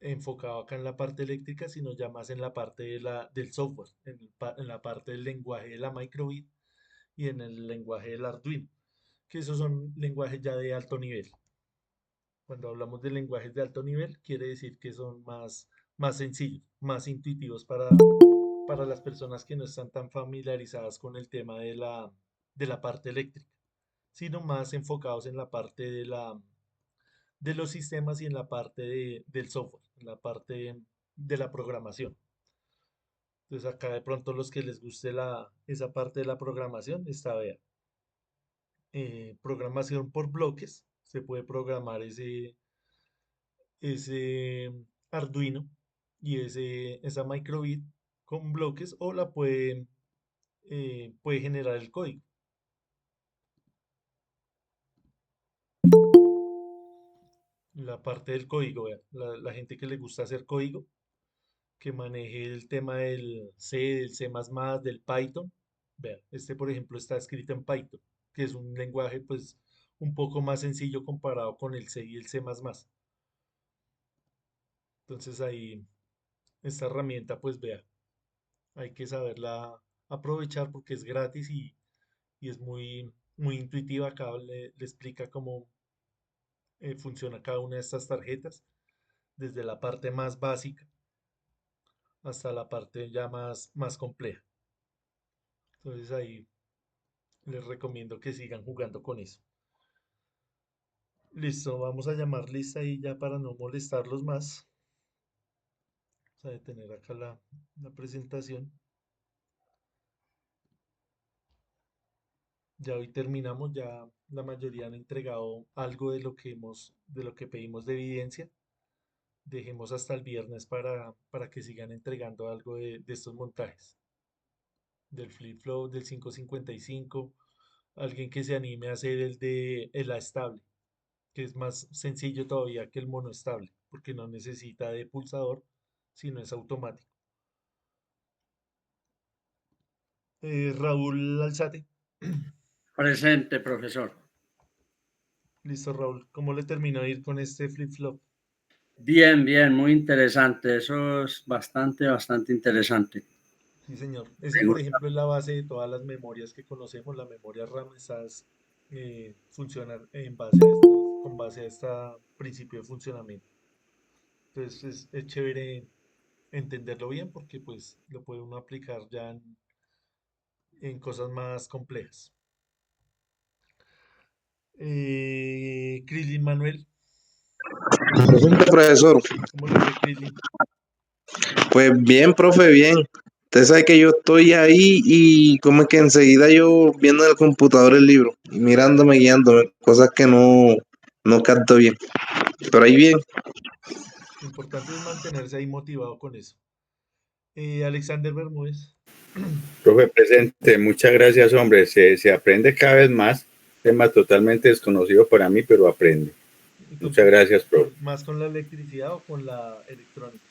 enfocado acá en la parte eléctrica, sino ya más en la parte del software, en la parte del lenguaje de la microbit y en el lenguaje del Arduino, que esos son lenguajes ya de alto nivel. Cuando hablamos de lenguajes de alto nivel, quiere decir que son más sencillos, más intuitivos para las personas que no están tan familiarizadas con el tema de la parte eléctrica, sino más enfocados en la parte de los sistemas y en la parte del software, en la parte de la programación. Entonces acá de pronto los que les guste esa parte de la programación, está, vea, programación por bloques, se puede programar ese Arduino y esa microbit con bloques o puede generar el código. La parte del código, vea, la gente que le gusta hacer código, que maneje el tema del C, del C++, del Python. Vea, este por ejemplo está escrito en Python, que es un lenguaje pues un poco más sencillo comparado con el C y el C++. Entonces ahí esta herramienta pues vea, hay que saberla aprovechar porque es gratis y es muy intuitiva. Acá le explica cómo funciona cada una de estas tarjetas, desde la parte más básica hasta la parte ya más compleja. Entonces ahí les recomiendo que sigan jugando con eso. Listo, vamos a llamar lista ahí ya para no molestarlos más. Vamos a detener acá la presentación. Ya hoy terminamos, ya la mayoría han entregado algo de lo que pedimos de evidencia. Dejemos hasta el viernes para que sigan entregando algo de estos montajes. del flip-flop, del 555. Alguien que se anime a hacer el de el estable, que es más sencillo todavía que el monoestable, porque no necesita de pulsador, sino es automático. Raúl Alzate. Presente, profesor. Listo, Raúl. ¿Cómo le terminó de ir con este flip-flop? Bien, bien, muy interesante. Eso es bastante, bastante interesante. Sí, señor. Ese, por ejemplo, es la base de todas las memorias que conocemos. La memoria RAM, esas funcionan en base a esto, con base a este principio de funcionamiento. Entonces es chévere entenderlo bien porque pues lo puede uno aplicar ya en cosas más complejas. Krillin Manuel, Presente, profesor. ¿cómo le fue Krillin? Pues bien, profe, bien. Usted sabe que yo estoy ahí y como que enseguida yo viendo en el computador el libro, y mirándome, guiándome, cosas que no capto bien. Pero ahí bien. Lo importante es mantenerse ahí motivado con eso. Alexander Bermúdez. Profe presente, muchas gracias, hombre. Se aprende cada vez más. Tema totalmente desconocido para mí, pero aprende. ¿Y Muchas gracias, profe. más con la electricidad o con la electrónica?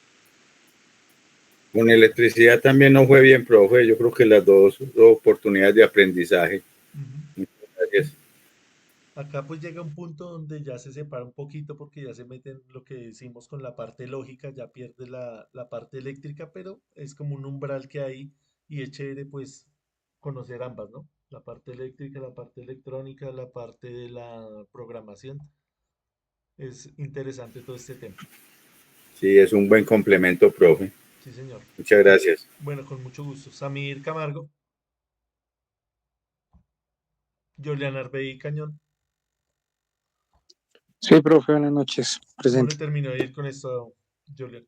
Con electricidad también no fue bien, profe. Yo creo que las dos oportunidades de aprendizaje. Ujú. Muchas gracias. Acá pues llega un punto donde ya se separa un poquito porque ya se meten lo que decimos con la parte lógica, ya pierde la parte eléctrica, pero es como un umbral que hay y es chévere pues conocer ambas, ¿no? La parte eléctrica, la parte electrónica, la parte de la programación. Es interesante todo este tema. Sí, es un buen complemento, profe. Sí, señor. Muchas gracias. Bueno, con mucho gusto. Samir Camargo, Julián Arbey Cañón. Sí, profe, buenas noches. ¿Cómo le Presente. terminó de ir con esto, Julián?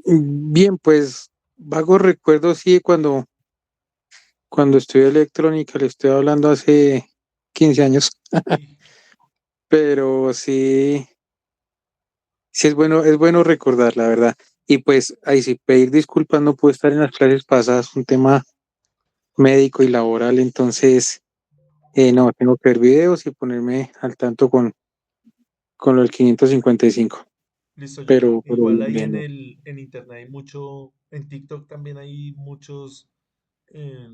Bien, pues vago recuerdo sí cuando estudié electrónica, le estoy hablando hace 15 años, Uy, pero sí, sí es bueno recordar, la verdad. Y pues ahí sí, pedir disculpas, no puedo estar en las clases pasadas, un tema médico y laboral, entonces no, tengo que ver videos y ponerme al tanto con lo del 555, listo, Julián. pero Igual ahí bien, bien. en internet hay mucho, en TikTok también hay muchos eh,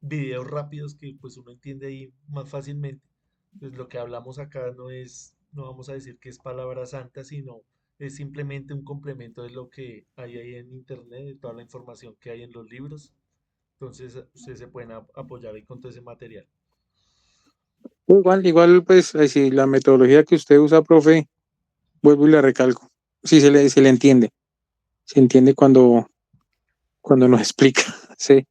videos rápidos que pues uno entiende ahí más fácilmente. Pues lo que hablamos acá no vamos a decir que es palabra santa, sino es simplemente un complemento de lo que hay ahí en internet, de toda la información que hay en los libros. Entonces ustedes se pueden apoyar ahí con todo ese material. Igual, pues, si la metodología que usted usa, profe, vuelvo y le recalco. Sí, se le entiende. Se entiende cuando nos explica, sí.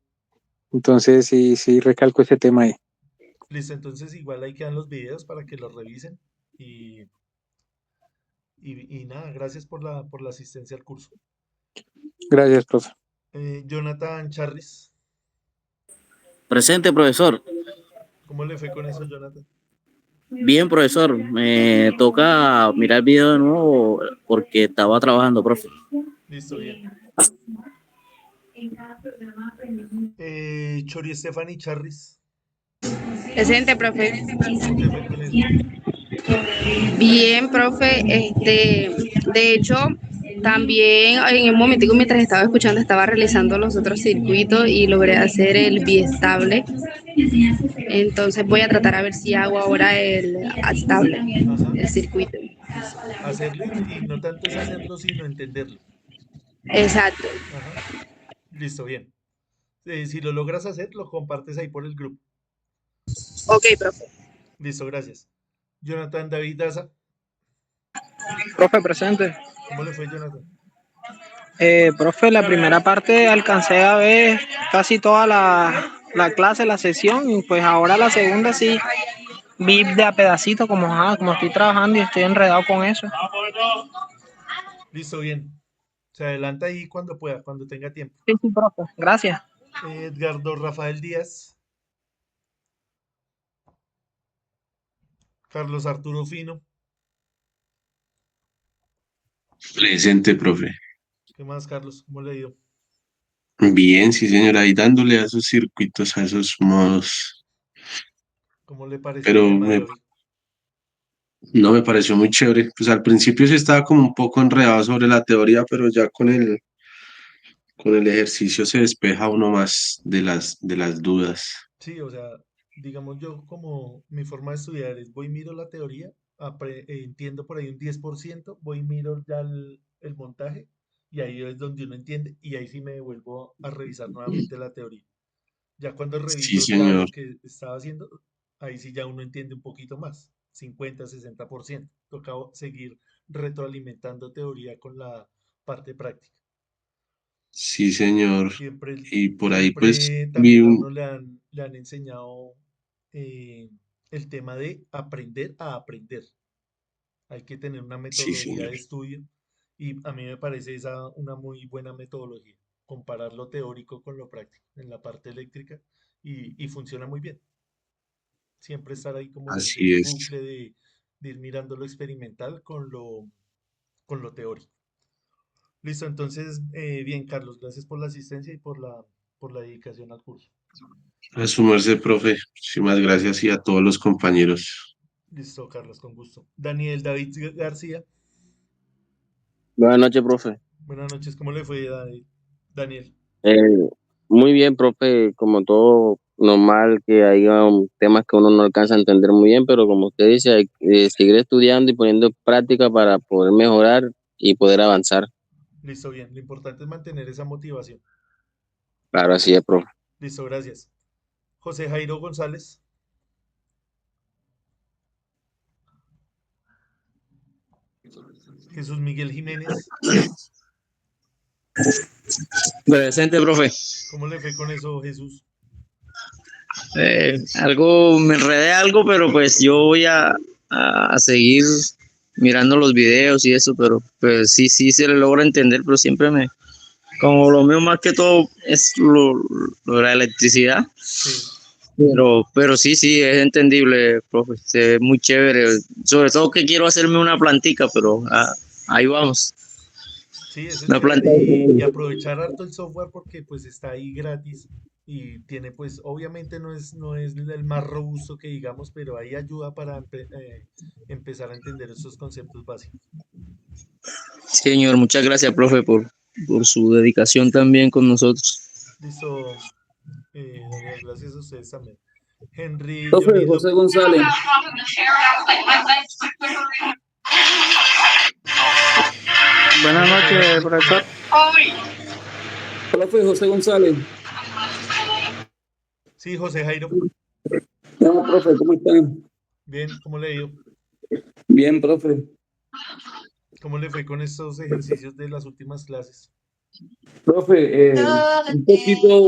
Entonces, sí, recalco ese tema ahí. Listo, entonces igual ahí quedan los videos para que los revisen y, y nada, gracias por la asistencia al curso. Gracias, profe. Jonathan Charris, Presente, profesor. ¿cómo le fue con eso, Jonathan? Bien, profesor. Me toca mirar el video de nuevo porque estaba trabajando, profe. Listo, bien. Chori Stephanie Charris, Presente, profe. ¿cómo te fue con eso? Bien, profe. De hecho, también en un momentico mientras estaba escuchando, estaba realizando los otros circuitos y logré hacer el biestable. Entonces voy a tratar a ver si hago ahora el estable, Ajá, el circuito. listo. Hacerlo y no tanto es hacerlo, sino entenderlo. Exacto. Ajá, listo, bien. Si lo logras hacer, lo compartes ahí por el grupo. Ok, profe. Listo, gracias. Jonathan David Daza, Profe, presente. ¿cómo le fue, Jonathan? Profe, la primera parte alcancé a ver casi toda la clase, la sesión, y pues ahora la segunda sí vi de a pedacito como, como estoy trabajando y estoy enredado con eso. Listo, bien. Se adelanta ahí cuando pueda, cuando tenga tiempo. Sí, sí, profe. Gracias. Edgardo Rafael Díaz, Carlos Arturo Fino, Presente, profe. ¿qué más, Carlos? ¿Cómo le dio? Bien, sí, señora, ahí dándole a esos circuitos, a esos modos, ¿Cómo le pareció el pero tema de hoy? no me pareció muy chévere. Pues al principio sí estaba como un poco enredado sobre la teoría, pero ya con el ejercicio se despeja uno más de las dudas. Sí, o sea, digamos yo como mi forma de estudiar es voy miro la teoría, entiendo por ahí un 10%, voy miro ya el montaje y ahí es donde uno entiende y ahí sí me vuelvo a revisar nuevamente la teoría. Ya cuando Sí, reviso ya señor. lo que estaba haciendo, ahí sí ya uno entiende un poquito más, 50, 60%. Toca seguir retroalimentando teoría con la parte práctica. Sí, señor. Siempre, Y por ahí pues siempre vi también a un... uno le han enseñado eh, el tema de aprender a aprender. Hay que tener una Sí, metodología señor. de estudio y a mí me parece esa una muy buena metodología, comparar lo teórico con lo práctico en la parte eléctrica y funciona muy bien. Siempre estar ahí como en ese Así es. bucle de ir mirando lo experimental con lo teórico. Listo, entonces, bien, Carlos, gracias por la asistencia y por la dedicación al curso. A su merced, profe. Muchísimas gracias y a todos los compañeros. Listo, Carlos, con gusto. Daniel David García, Buenas noches, profe. buenas noches, ¿cómo le fue, Daniel? Eh, Muy bien, profe, como todo normal, que haya temas que uno no alcanza a entender muy bien, pero como usted dice, hay que seguir estudiando y poniendo en práctica para poder mejorar y poder avanzar. Listo, bien. Lo importante es mantener esa motivación. Claro, así es, profe. Listo, gracias. José Jairo González, Jesús Miguel Jiménez, Presente, profe. ¿cómo le fue con eso, Jesús? Algo, me enredé algo, pero pues yo voy a seguir mirando los videos y eso, pero pues sí, sí se le logra entender, pero siempre como lo mío más que todo es lo de la electricidad, Sí, pero sí, sí, es entendible, profe, es muy chévere, sobre todo que quiero hacerme una plantica, pero ahí vamos, sí, eso es una chévere planta. y aprovechar harto el software porque pues está ahí gratis y tiene pues obviamente no es el más robusto que digamos, pero ahí ayuda para empezar a entender esos conceptos básicos. Señor, muchas gracias, profe, por su dedicación también con nosotros. Listo, Daniel, gracias a ustedes también. Henry Profe Johnny José González. Buenas ¿Cómo le fue, noches, Henry? profesor. Profe José González. Sí, José Jairo. No, profe, ¿cómo están? Bien, ¿cómo le ha ido? Bien, profe. ¿Cómo le fue con estos ejercicios de las últimas clases? Profe, un poquito,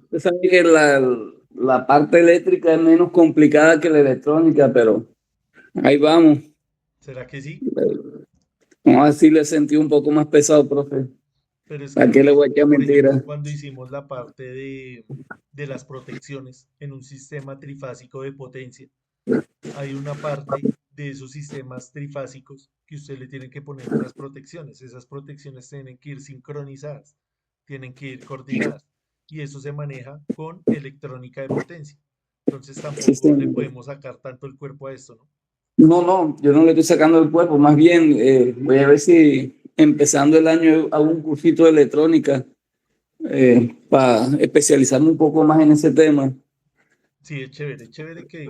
usted sabe que la parte eléctrica es menos complicada que la electrónica, pero ahí vamos. ¿Será que sí? Vamos a ver si le sentí un poco más pesado, profe. Pero es que ¿Para qué le voy a echar por ejemplo, mentiras? cuando hicimos la parte de las protecciones en un sistema trifásico de potencia, hay una parte de esos sistemas trifásicos que usted le tiene que poner unas protecciones. Esas protecciones tienen que ir sincronizadas, tienen que ir coordinadas. Y eso se maneja con electrónica de potencia. Entonces Sí, tampoco le señor. podemos sacar tanto el cuerpo a esto, ¿no? No, no, yo no le estoy sacando el cuerpo, más bien voy a ver si empezando el año hago un cursito de electrónica para especializarme un poco más en ese tema. Sí, es chévere que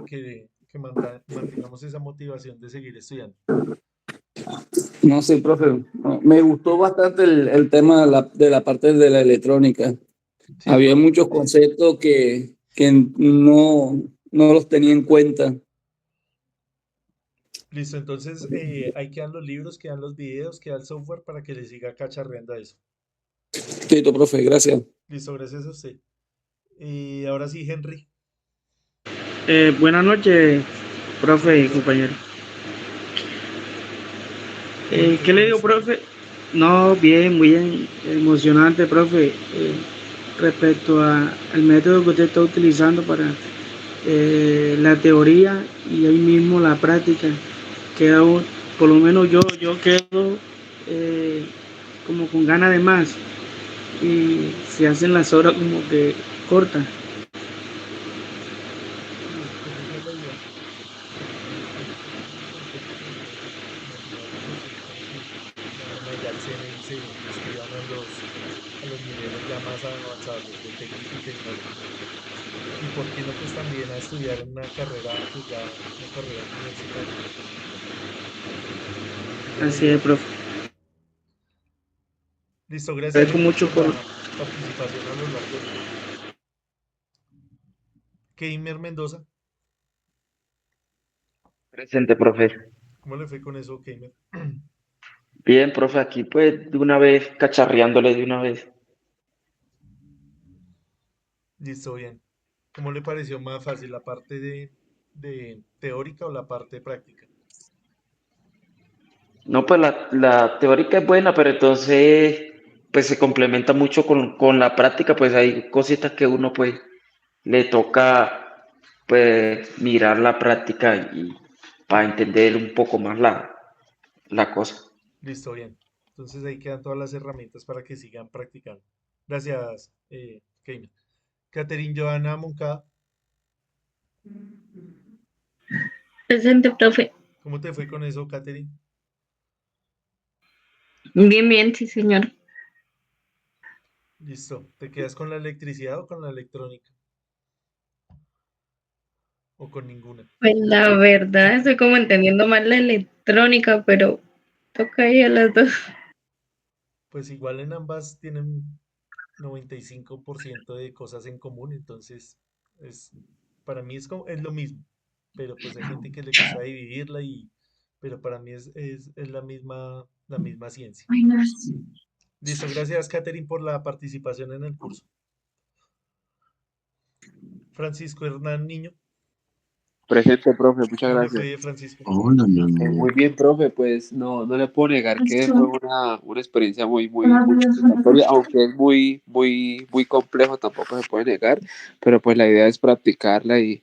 mantengamos esa motivación de seguir estudiando. No sé, profe, no, me gustó bastante el tema de la parte de la electrónica. Sí, Había no, muchos conceptos que no los tenía en cuenta. listo, entonces ahí quedan los libros, quedan los videos, queda el software para que le siga cacharreando a eso. Listo, profe, gracias. Listo, gracias a usted. Y ahora sí, Henry. Buenas noches, profe y compañero. ¿Cómo le fue ¿Qué le con digo, eso? profe? No, bien, muy bien, emocionante, profe. Respecto al método que usted está utilizando para la teoría y ahí mismo la práctica, queda por lo menos yo quedo como con ganas de más. y se hacen las horas como que cortas. Sí, pues esa es la idea. El técnico de vida es eso, como ayudar a los chicos que vayan ahí al SENA y se inscriban a los niveles ya más avanzados, los de técnico y tecnólogo. Y por qué no, pues también a estudiar una carrera, pues ya una carrera universitaria. Sería lo Así es, ideal. profe. Listo, gracias Agradezco Nico mucho por por... la participación a lo largo del curso. Keimer Mendoza, Presente, profe. ¿cómo le fue con eso, Keimer? Bien, profe, aquí pues de una vez, cacharreándole de una vez. Listo, bien. ¿Cómo le pareció más fácil la parte de teórica o la parte práctica? No, pues la teórica es buena, pero entonces pues se complementa mucho con la práctica, pues hay cositas que uno pues le toca pues mirar la práctica y para entender un poco más la cosa. Listo, bien. Entonces ahí quedan todas las herramientas para que sigan practicando. Gracias, Keimer. Catherine Joana Moncada, Presente, profe. ¿cómo te fue con eso, Catherine? Bien, bien, sí, señor. Listo. ¿Te quedas con la electricidad o con la electrónica? ¿O con ninguna? Pues la verdad, estoy como entendiendo mal la electrónica, pero toca ahí a las dos. Pues igual en ambas tienen 95% de cosas en común, entonces es, para mí es lo mismo, pero pues hay gente que le gusta dividirla pero para mí es la misma ciencia. Ay, no. Listo, gracias Catherine por la participación en el curso. Francisco Hernán Niño, Presente, profe, muchas ¿cómo le gracias. fue Francisco? Hola, mi amor. Muy bien, profe, pues no le puedo negar que fue una experiencia muy satisfactoria, aunque es muy complejo, tampoco se puede negar, pero pues la idea es practicarla y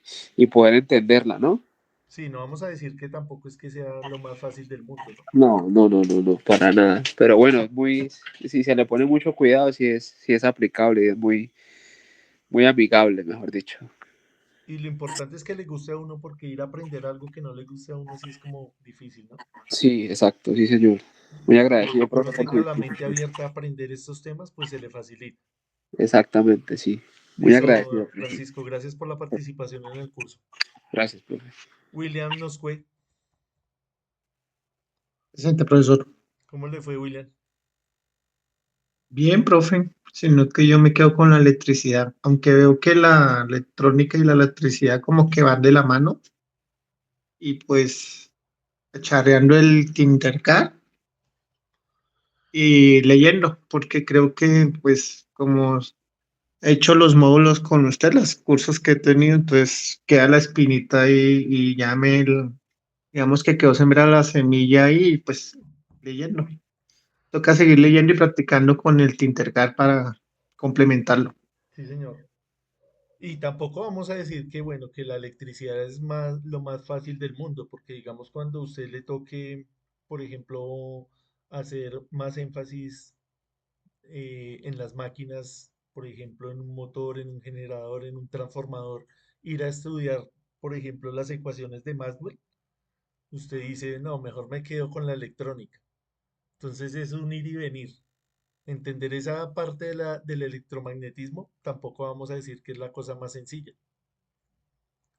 poder entenderla, ¿no? Sí, no vamos a decir que tampoco es que sea lo más fácil del mundo, ¿no? No, para nada. Pero bueno, si se le pone mucho cuidado, si es aplicable y es muy amigable, mejor dicho. Y lo importante es que le guste a uno porque ir a aprender algo que no le guste a uno sí es como difícil, ¿no? Sí, exacto, sí, señor. Muy Pero agradecido, como profe, uno por tenga su la mente disposición. abierta a aprender estos temas, pues se le facilita. Exactamente, sí. Muy agradecido, Listo, profe. Francisco, gracias por la participación en el curso. Gracias, profe. William Noscue, Presente, profesor. ¿cómo le fue, William? Bien, profe, sino que yo me quedo con la electricidad, aunque veo que la electrónica y la electricidad como que van de la mano y pues charreando el Tinkercad y leyendo, porque creo que pues como he hecho los módulos con usted, los cursos que he tenido, entonces queda la espinita ahí y ya digamos que quedó sembrada la semilla ahí y pues leyendo. Toca seguir leyendo y practicando con el Tinkercad para complementarlo. Sí, señor. Y tampoco vamos a decir que, bueno, que la electricidad es más, lo más fácil del mundo, porque digamos cuando a usted le toque, por ejemplo, hacer más énfasis en las máquinas, por ejemplo, en un motor, en un generador, en un transformador, ir a estudiar, por ejemplo, las ecuaciones de Maxwell, usted dice, no, mejor me quedo con la electrónica. Entonces es un ir y venir. Entender esa parte del electromagnetismo, tampoco vamos a decir que es la cosa más sencilla.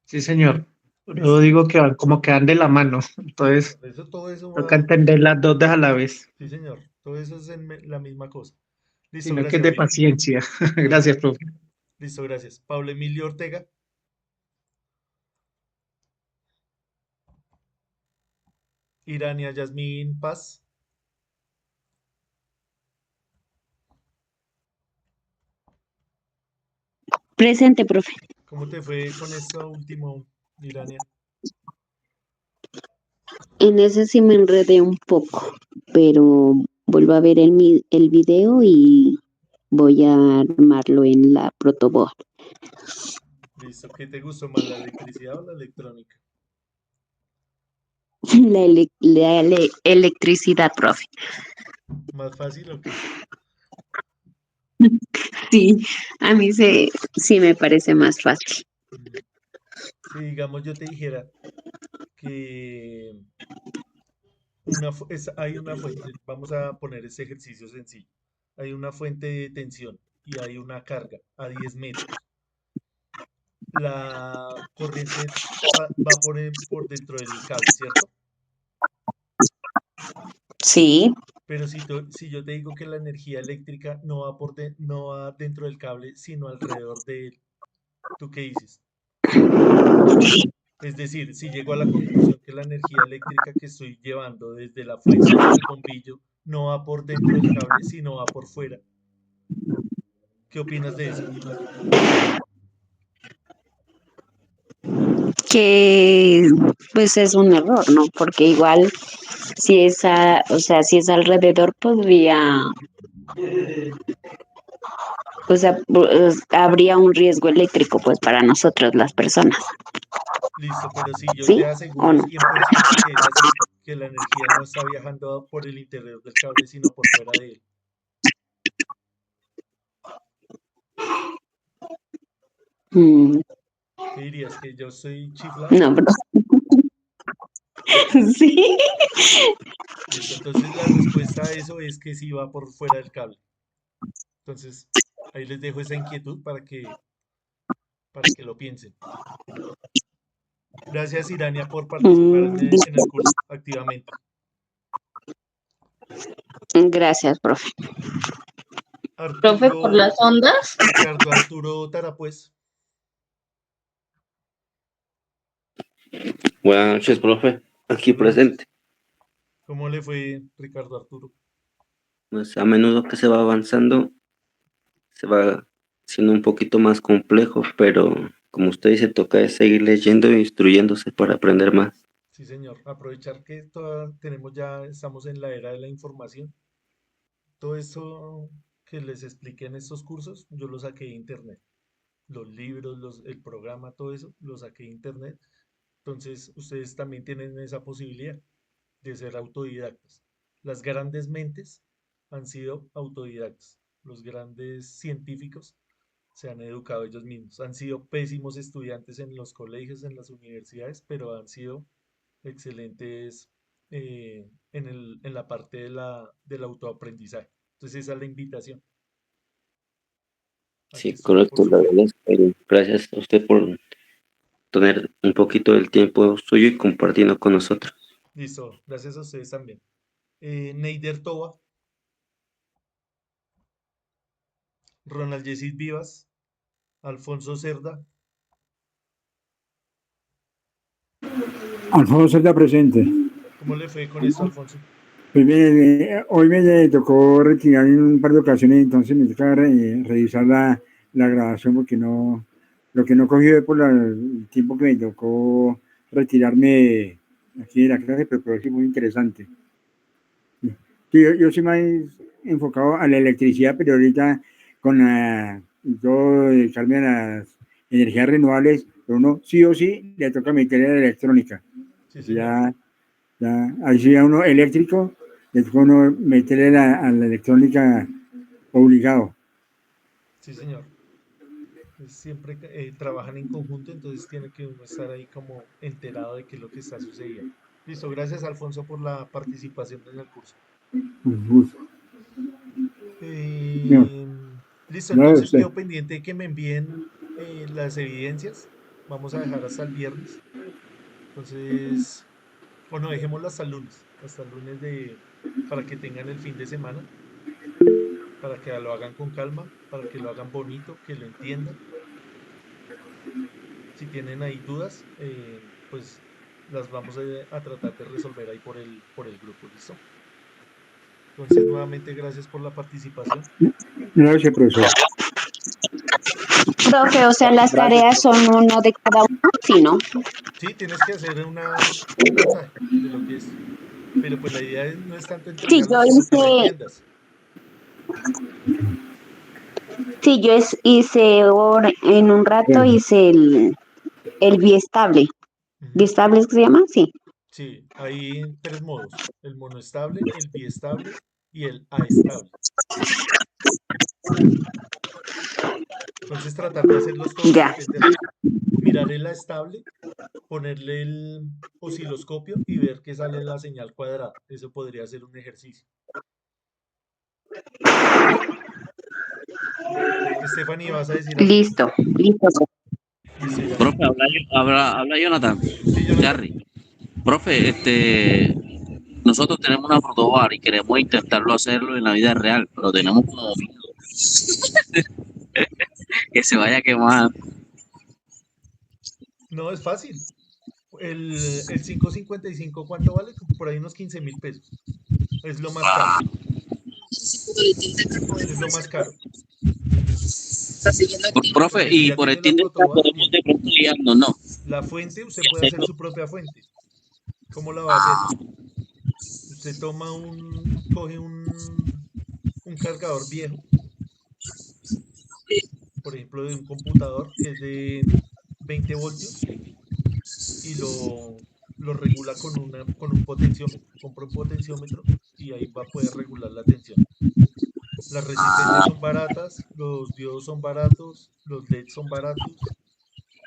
Sí, señor. Yo Listo. digo que van como que van de la mano, entonces Por eso todo eso toca va, entender las dos a la vez, sí, señor, todo eso es la misma cosa. Listo, sino que es gracias, de William. paciencia. Gracias, profe. Listo, gracias. Pablo Emilio Ortega, Irania Yasmín Paz, Presente, profe. ¿cómo te fue con esto último, Irania? En ese sí me enredé un poco, pero vuelvo a ver el video y voy a armarlo en la protoboard. Listo, ¿qué te gustó más, la electricidad o la electrónica? Electricidad, profe. ¿Más fácil o qué? Sí, a mí sí me parece más fácil. Si digamos yo te dijera que hay una fuente, vamos a poner ese ejercicio sencillo. Hay una fuente de tensión y hay una carga a 10 metros. La corriente va por dentro del cable, ¿cierto? Sí. Pero si yo te digo que la energía eléctrica no va dentro del cable, sino alrededor de él, ¿tú qué dices? Es decir, si llego a la conclusión que la energía eléctrica que estoy llevando desde la fuente hasta el bombillo no va por dentro del cable, sino va por fuera, ¿qué opinas de eso? Que pues es un error, ¿no? Porque igual o sea, si es alrededor podría, o sea, habría un riesgo eléctrico pues para nosotros las personas, Listo, pero si yo ¿sí? te ¿O aseguro no? 100% que es así, que la energía no está viajando por el interior del cable, sino por fuera de él, Mm, ¿qué dirías? ¿Que yo soy chiflado? no, pero sí. Listo, entonces la respuesta a eso es que sí va por fuera del cable. Entonces, ahí les dejo esa inquietud para que lo piensen. Gracias, Irania, por participar en el curso activamente. Gracias, profe. Profe, por Arturo, las ondas. Ricardo Arturo Tarapuez, Buenas noches, profe. Aquí buenas noches. presente. ¿Cómo le fue, Ricardo Arturo? Pues a menudo que se va avanzando, se va siendo un poquito más complejo, pero como usted dice, toca es seguir leyendo e instruyéndose para aprender más. Sí, señor. Aprovechar que estamos en la era de la información. Todo eso que les expliqué en estos cursos, yo lo saqué de internet. Los libros, el programa, todo eso, lo saqué de internet. Entonces, ustedes también tienen esa posibilidad de ser autodidactas. Las grandes mentes han sido autodidactas. Los grandes científicos se han educado ellos mismos. Han sido pésimos estudiantes en los colegios, en las universidades, pero han sido excelentes en la parte del autoaprendizaje. Entonces esa es la invitación a que Sí, estudien por correcto, su la cuenta. verdad es que gracias a usted por tener un poquito del tiempo suyo y compartiendo con nosotros. Listo, gracias a ustedes también. Neider Toba, Ronald Yesid Vivas, Alfonso Cerda. Alfonso está presente. ¿Cómo le fue con esto, Alfonso? Pues bien, hoy me tocó retirar en un par de ocasiones, entonces me toca revisar la grabación porque lo que no cogí por el tiempo que me tocó retirarme aquí de la clase, pero sí muy interesante. Sí, yo soy más enfocado a la electricidad, pero ahorita con todo el cambio de las energías renovables, pero uno sí o sí le toca meter la electrónica. Sí, señor. Ahí sí a uno eléctrico, le toca uno meterle a la electrónica obligado. Sí, señor. Siempre trabajan en conjunto, entonces tiene que uno estar ahí como enterado de qué es lo que está sucediendo. Listo, gracias, Alfonso, por la participación en el curso. No, Eh, listo, no entonces usted. quedo pendiente de que me envíen las evidencias. Vamos a dejar hasta el viernes. Entonces, o no, dejémoslo hasta el lunes para que tengan el fin de semana, para que lo hagan con calma, para que lo hagan bonito, que lo entiendan. Si tienen ahí dudas, pues las vamos a tratar de resolver ahí por el grupo, ¿listo? Entonces, nuevamente, gracias por la participación. Gracias, profesor. Profe, o sea, las Gracias. tareas son uno de cada uno, ¿sí, no? Sí, tienes que hacer un puntaje de lo que es. Pero pues la idea no es tanto Sí, entregarlo, sino que lo entiendas. Hice en un rato hice el biestable. ¿Biestable es que se llama? Sí. Sí, hay tres modos: el monoestable, el biestable y el aestable. Entonces tratar de hacerlos todos Ya. mirar en la estable, ponerle el osciloscopio y ver que sale la señal cuadrada. Eso podría ser un ejercicio. Stephanie, ¿vas a decir algo? Listo. Listo, ya. Profe, habla Jonathan. Charry. Profe, nosotros tenemos una protobar y queremos intentarlo hacerlo en la vida real, pero tenemos como miedo que se vaya a quemar. No, es fácil. El 555, ¿cuánto vale? Por ahí unos 15.000 pesos. Es lo más caro. Es lo más caro. Profe, y por el Tinder podemos de pronto guiarnos, ¿no? La fuente, usted puede hacer su propia fuente. ¿Cómo la va a hacer? Usted coge un cargador viejo, por ejemplo, de un computador que es de 20 voltios y lo regula con un potenciómetro. Compra un potenciómetro y ahí va a poder regular la tensión. Las resistencias son baratas, los diodos son baratos, los LEDs son baratos.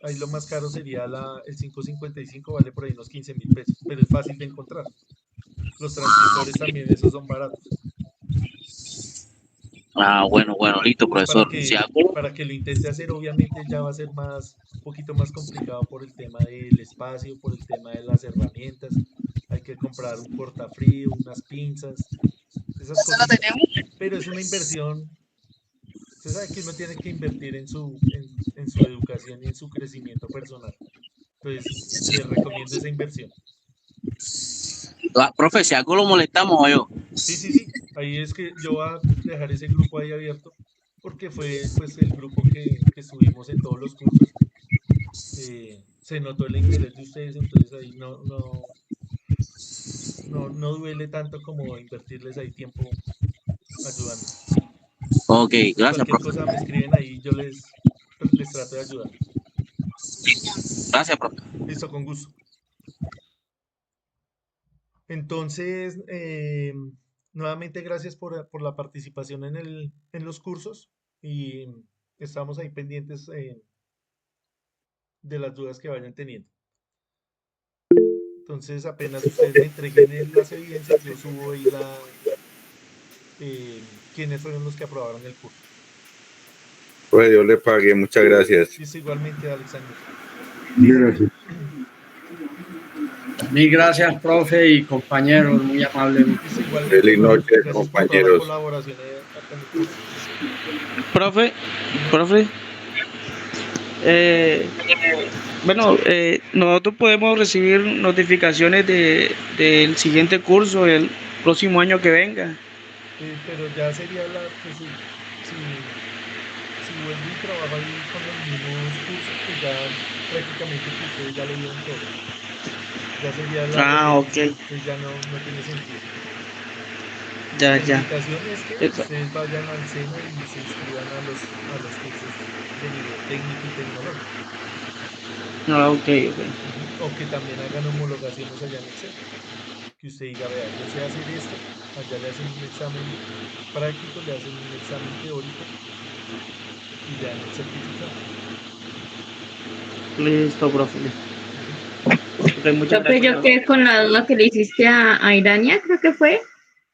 Ahí lo más caro sería el 555, vale por ahí unos 15.000 pesos, pero es fácil de encontrar. Los transistores también, esos son baratos. Bueno, listo, profesor. Para que lo intente hacer, obviamente ya va a ser un poquito más complicado por el tema del espacio, por el tema de las herramientas. Hay que comprar un cortafrío, unas pinzas, esas cosas. Pero es una inversión. Usted sabe que uno tiene que invertir en su educación y en su crecimiento personal. Entonces, les recomiendo esa inversión. Profe, si algo lo molestamos o yo. Sí. Ahí es que yo voy a dejar ese grupo ahí abierto porque fue pues el grupo que estuvimos en todos los cursos. Se notó el interés de ustedes, entonces ahí no duele tanto como invertirles ahí tiempo ayudando. Ok, gracias, Cualquier profe. cosa me escriben ahí, yo les trato de ayudar. Gracias, profe. Listo, con gusto. Entonces, nuevamente gracias por la participación en los cursos y estamos ahí pendientes de las dudas que vayan teniendo. Entonces, apenas ustedes me entreguen las evidencias, yo subo ahí quiénes fueron los que aprobaron el curso. Pues Dios le pague, muchas gracias. Listo, igualmente, Alexander. Gracias. Mil gracias, profe y compañeros, muy amables. Feliz noche, Gracias compañeros. por la colaboración acá en el curso. Profe. Nosotros podemos recibir notificaciones del siguiente curso el próximo año que venga. Pero ya sería pues, si vuelvo y trabajo ahí con los mismos cursos, pues ya prácticamente que ustedes ya lo vieron todo. Ya sería ok. Pues ya no tiene sentido. Ya. La invitación es que ustedes vayan al SENA y se inscriban a los cursos de nivel técnico y tecnológico. Ok. O que también hagan homologaciones allá en el SENA. Que usted diga, vea, yo sé hacer esto, allá le hacen un examen práctico, le hacen un examen teórico y le dan el certificado. Listo, profe. Muchas Profe, gracias. yo quedé con la duda que le hiciste a Irania, creo que fue.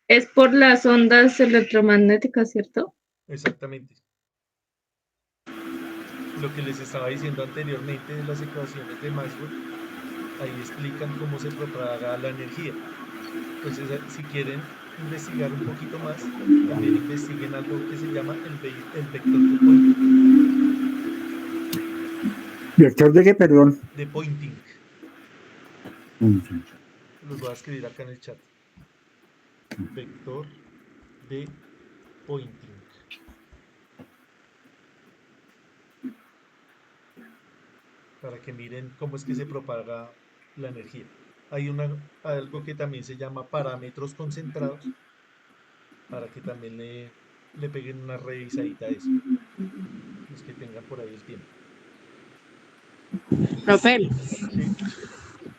Es por las ondas electromagnéticas, ¿cierto? Exactamente. Lo que les estaba diciendo anteriormente de las ecuaciones de Maxwell, ahí explican cómo se propaga la energía. Entonces, si quieren investigar un poquito más, también investiguen algo que se llama el vector de Poynting. ¿Vector de qué, perdón? De Poynting. Los voy a escribir acá en el chat. Vector de Poynting. Para que miren cómo es que se propaga la energía. Hay algo que también se llama parámetros concentrados, para que también le peguen una revisadita a eso, los que tengan por ahí el tiempo. Profe,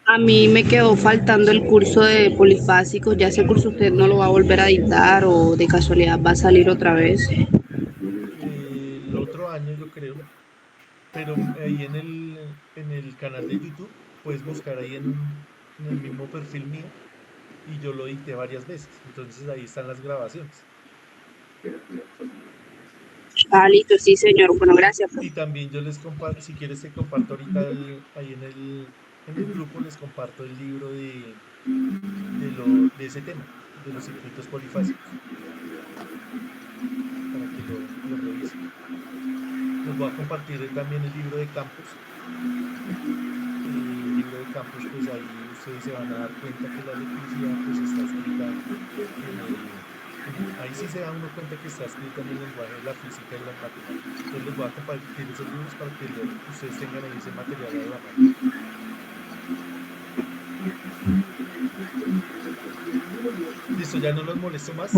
a mí me quedó faltando el curso de polifásicos. ¿Ya ese curso usted no lo va a volver a dictar o de casualidad va a salir otra vez? pero ahí en el canal de YouTube puedes buscar ahí en el mismo perfil mío y yo lo edité varias veces. Entonces ahí están las grabaciones. Ah, listo, sí, señor. Bueno, gracias. Y también yo les comparto, si quieres te comparto ahorita ahí en el grupo, les comparto el libro de ese tema, de los circuitos polifásicos, para que lo revisen. Les voy a compartir también el libro de Campos. El libro de Campos, pues ahí ustedes se van a dar cuenta que la electricidad pues está escrita ahí sí se da uno cuenta que está escrita en el lenguaje de la física y las matemáticas. Entonces les voy a compartir esos libros para que ustedes tengan ahí ese material a la mano. Listo, ya no los molesto más.